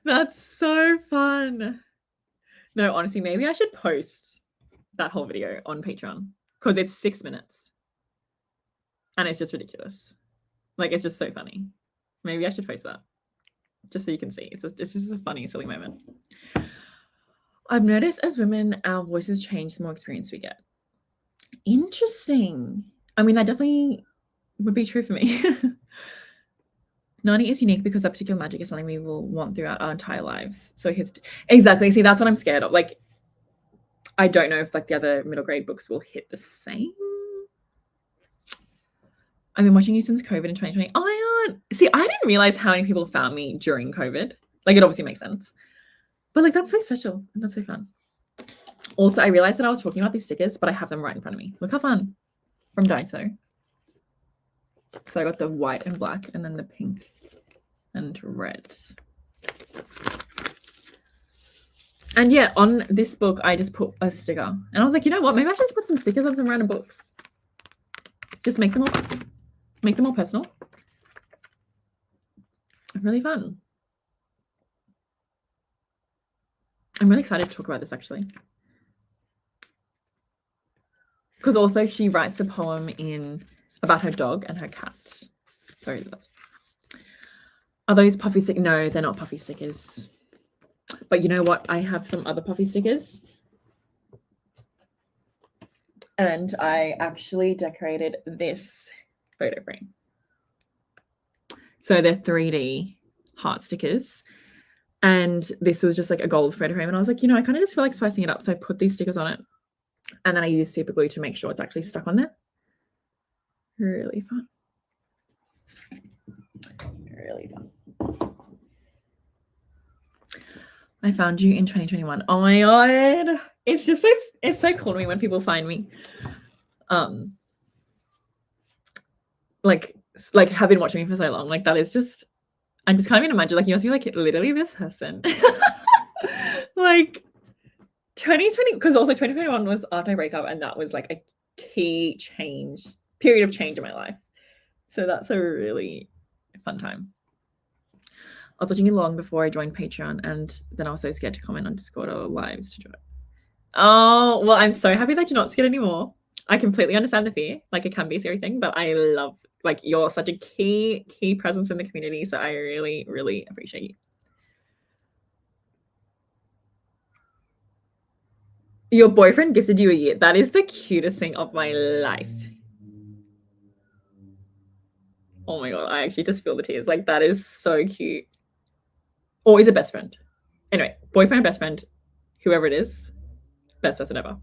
That's so fun. No, honestly, maybe I should post that whole video on Patreon because it's 6 minutes and it's just ridiculous. Like, it's just so funny. Maybe I should post that just so you can see. It's just a funny, silly moment. I've noticed as women, our voices change the more experience we get. Interesting. I mean, that definitely would be true for me. Narnia is unique because that particular magic is something we will want throughout our entire lives. So exactly. See, that's what I'm scared of. Like, I don't know if like the other middle grade books will hit the same. I've been watching you since COVID in 2020. Oh my god. See, I didn't realize how many people found me during COVID. Like, it obviously makes sense. But like, that's so special and that's so fun. Also, I realized that I was talking about these stickers, but I have them right in front of me. Look how fun. From Daiso. So I got the white and black and then the pink and red. And yeah, on this book, I just put a sticker. And I was like, you know what? Maybe I should just put some stickers on some random books. Just make them all personal. Really fun. I'm really excited to talk about this actually. Because also she writes a poem about her dog and her cat. Sorry. Are those puffy stickers? No, they're not puffy stickers. But you know what? I have some other puffy stickers. And I actually decorated this photo frame. So they're 3D heart stickers. And this was just like a gold photo frame. And I was like, you know, I kind of just feel like spicing it up. So I put these stickers on it. And then I use super glue to make sure it's actually stuck on there. Really fun. Really fun. I found you in 2021. Oh my god. It's just it's so cool to me when people find me. Like have been watching me for so long. Like that is just, I just can't even imagine. Like you must be like literally this person. Like 2020, because also 2021 was after my breakup, and that was like a key period of change in my life. So that's a really fun time. I was watching you long before I joined Patreon, and then I was so scared to comment on Discord or lives to join. Oh, well, I'm so happy that you're not scared anymore. I completely understand the fear. Like, it can be a scary thing, but I love, like, you're such a key presence in the community. So I really, really appreciate you. Your boyfriend gifted you a year. That is the cutest thing of my life. Oh my god, I actually just feel the tears. Like, that is so cute. Or is it best friend? Anyway, boyfriend, best friend, whoever it is, best person ever.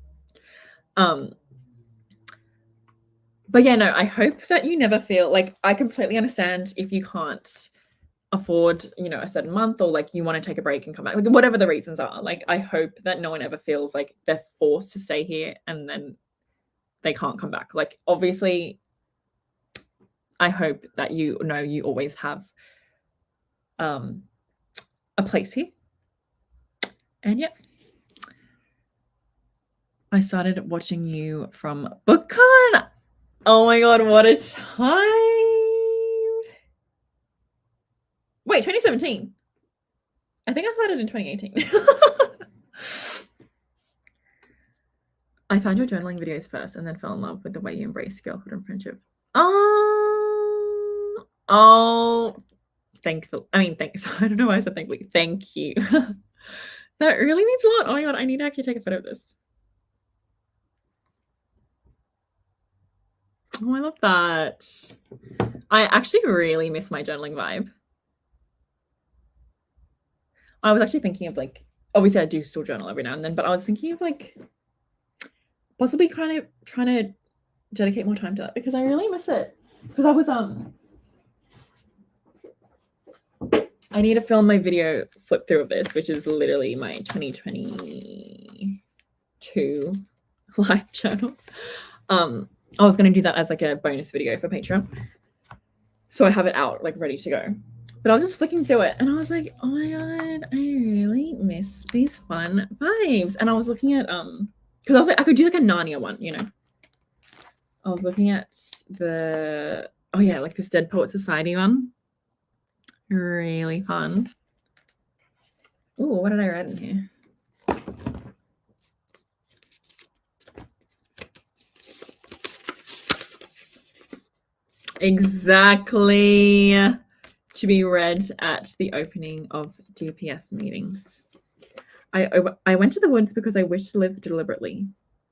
But yeah, no, I hope that you never feel like, I completely understand if you can't afford, a certain month, or like you want to take a break and come back, like whatever the reasons are. Like, I hope that no one ever feels like they're forced to stay here and then they can't come back. Like, obviously, I hope that you always have a place here. And yeah, I started watching you from BookCon. Oh my god, what a time! Wait, 2017. I think I started in 2018. I found your journaling videos first and then fell in love with the way you embrace girlhood and friendship. Thankful. Thanks. I don't know why I said thankfully. Thank you. That really means a lot. Oh my god, I need to actually take a photo of this. Oh, I love that. I actually really miss my journaling vibe. I was actually thinking of like, obviously I do still journal every now and then, but I was thinking of like possibly kind of trying to dedicate more time to that because I really miss it. Because I was I need to film my video flip through of this, which is literally my 2022 live journal. I was going to do that as like a bonus video for Patreon. So I have it out, like ready to go. But I was just flicking through it and I was like, oh my god, I really miss these fun vibes. And I was looking at because I was like, I could do like a Narnia one, I was looking at the like this Dead Poet Society one. Really fun. Ooh, what did I write in here? Exactly. To be read at the opening of DPS meetings. I went to the woods because I wished to live deliberately,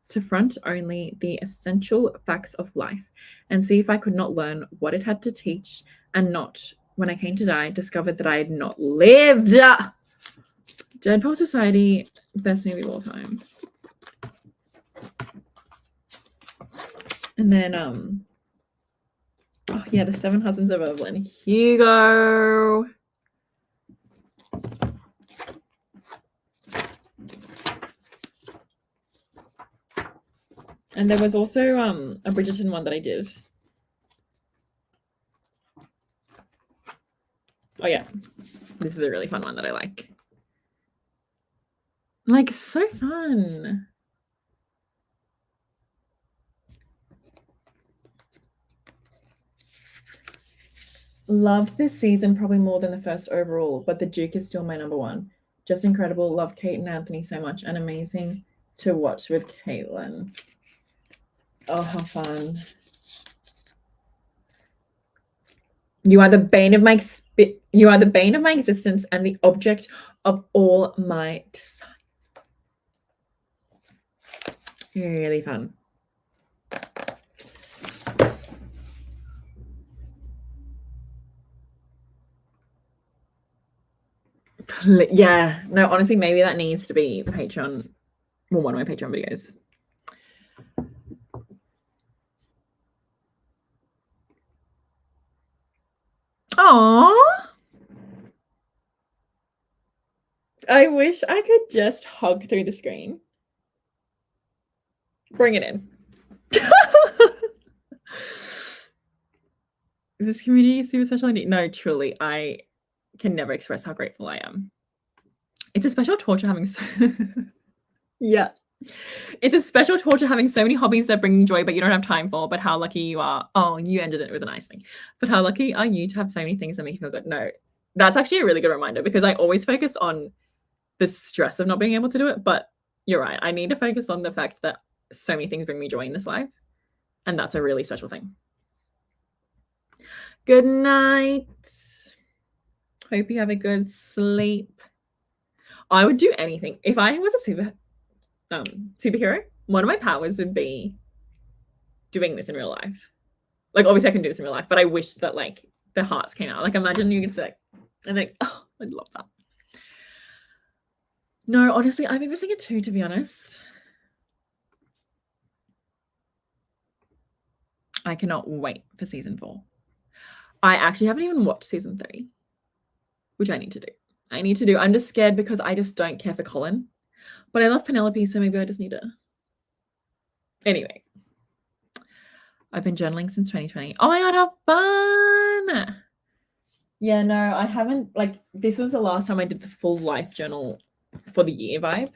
to front only the essential facts of life, and see if I could not learn what it had to teach, and not, when I came to die, discovered that I had not lived. Dead Poet Society, best movie of all time. And then The Seven Husbands of Evelyn Hugo. And there was also a Bridgerton one that I did. Oh yeah, this is a really fun one that I like. Like, so fun. Loved this season probably more than the first overall, but the Duke is still my number one. Just incredible. Love Kate and Anthony so much, and amazing to watch with Caitlin. Oh, how fun. You are the bane of my existence and the object of all my desires. Really fun. Yeah, no, honestly, maybe that needs to be the Patreon, well, one of my Patreon videos. Aww. I wish I could just hug through the screen. Bring it in. This community is super special indeed. No, truly, I can never express how grateful I am. It's a special torture having yeah. It's a special torture having so many hobbies that bring you joy, but you don't have time for. But how lucky you are. Oh, you ended it with a nice thing. But how lucky are you to have so many things that make you feel good? No, that's actually a really good reminder because I always focus on the stress of not being able to do it. But you're right. I need to focus on the fact that so many things bring me joy in this life. And that's a really special thing. Good night. Hope you have a good sleep. I would do anything. If I was a superhero, one of my powers would be doing this in real life. Like, obviously I can do this in real life, but I wish that like the hearts came out. Like, imagine you could say, and like, oh, I'd love that. No, honestly, I've been missing it too, to be honest. I cannot wait for season 4. I actually haven't even watched season 3, which I need to do. I'm just scared because I just don't care for Colin. But I love Penelope, so maybe I just need to. Anyway. I've been journaling since 2020. Oh my god, how fun! Yeah, no, I haven't. Like, this was the last time I did the full life journal for the year vibe.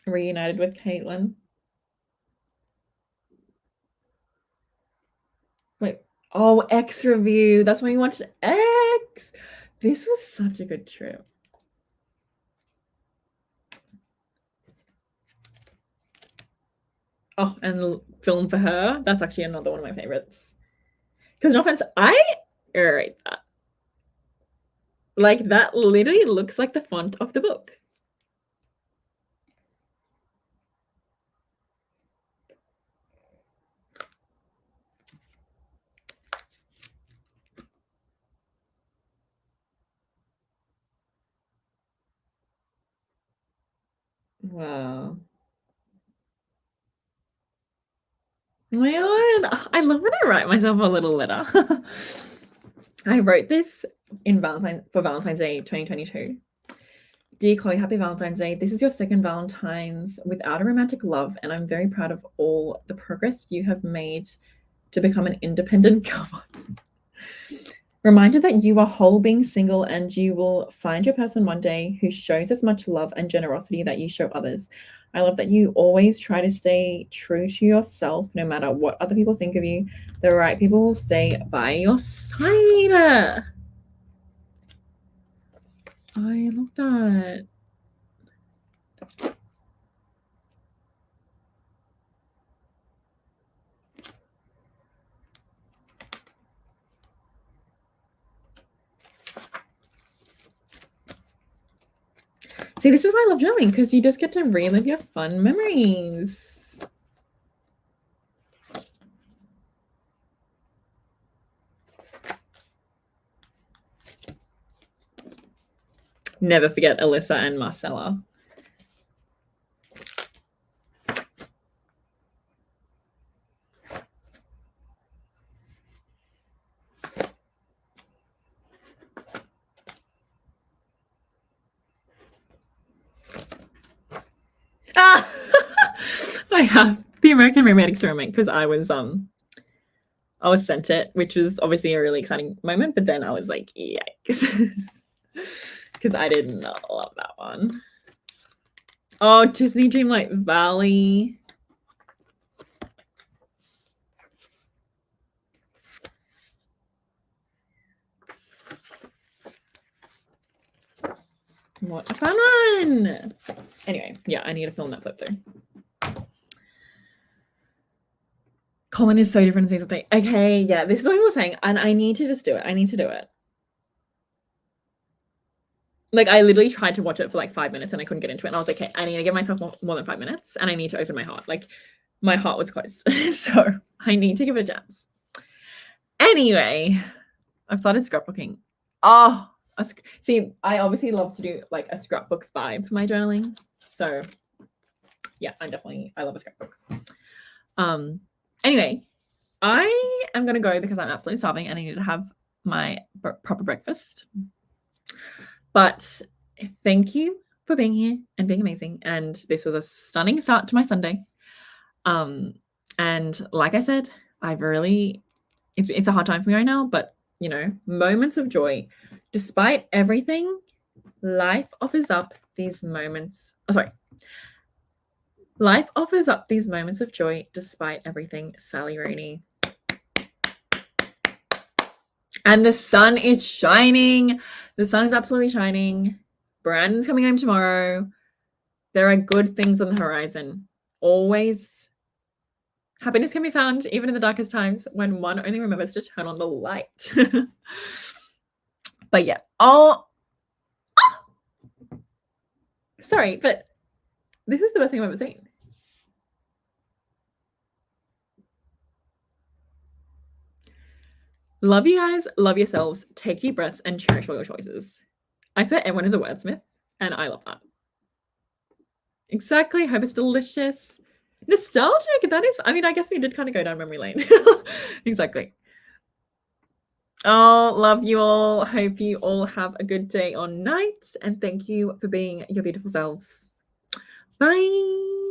Reunited with Caitlin. Wait, oh, X review. That's when we watched X. This was such a good trip. Oh, and the film for her. That's actually another one of my favorites. Because no offense, I rate that. Like, that literally looks like the font of the book. Wow. Oh my god, I love when I write myself a little letter. I wrote this for Valentine's Day 2022. Dear Chloe, happy Valentine's Day. This is your second Valentine's without a romantic love, and I'm very proud of all the progress you have made to become an independent girl. Reminded that you are whole being single, and you will find your person one day who shows as much love and generosity that you show others. I love that you always try to stay true to yourself, no matter what other people think of you. The right people will stay by your side. I love that. See, this is why I love journaling, because you just get to relive your fun memories. Never forget Alyssa and Marcella. Ah! I have the American Romantic Experiment because I was sent it, which was obviously a really exciting moment, but then I was like, yikes. Because I did not love that one. Oh, Disney Dreamlight Valley. What a fun one. Anyway, yeah, I need to film that flip through. Colin is so different in season 3. Okay, yeah, this is what I was saying, and I need to just do it. I need to do it. Like, I literally tried to watch it for like 5 minutes and I couldn't get into it. And I was like, okay, I need to give myself more than 5 minutes, and I need to open my heart. Like, my heart was closed. So I need to give it a chance. Anyway, I've started scrapbooking. Oh, see, I obviously love to do like a scrapbook vibe for my journaling. So yeah, I love a scrapbook. Anyway, I am going to go because I'm absolutely starving and I need to have my proper breakfast. But thank you for being here and being amazing. And this was a stunning start to my Sunday. And like I said, it's a hard time for me right now, but you know, moments of joy. Despite everything, life offers up these moments. Life offers up these moments of joy despite everything. Sally Rooney. And the sun is shining. The sun is absolutely shining. Brandon's coming home tomorrow. There are good things on the horizon. Always. Happiness can be found even in the darkest times when one only remembers to turn on the light. But yeah. Sorry, but this is the best thing I've ever seen. Love you guys. Love yourselves. Take deep breaths and cherish all your choices. I swear everyone is a wordsmith, and I love that. Exactly. Hope it's delicious. Nostalgic. That is, I mean, I guess we did kind of go down memory lane. Exactly. Oh, love you all. Hope you all have a good day or night. And thank you for being your beautiful selves. Bye.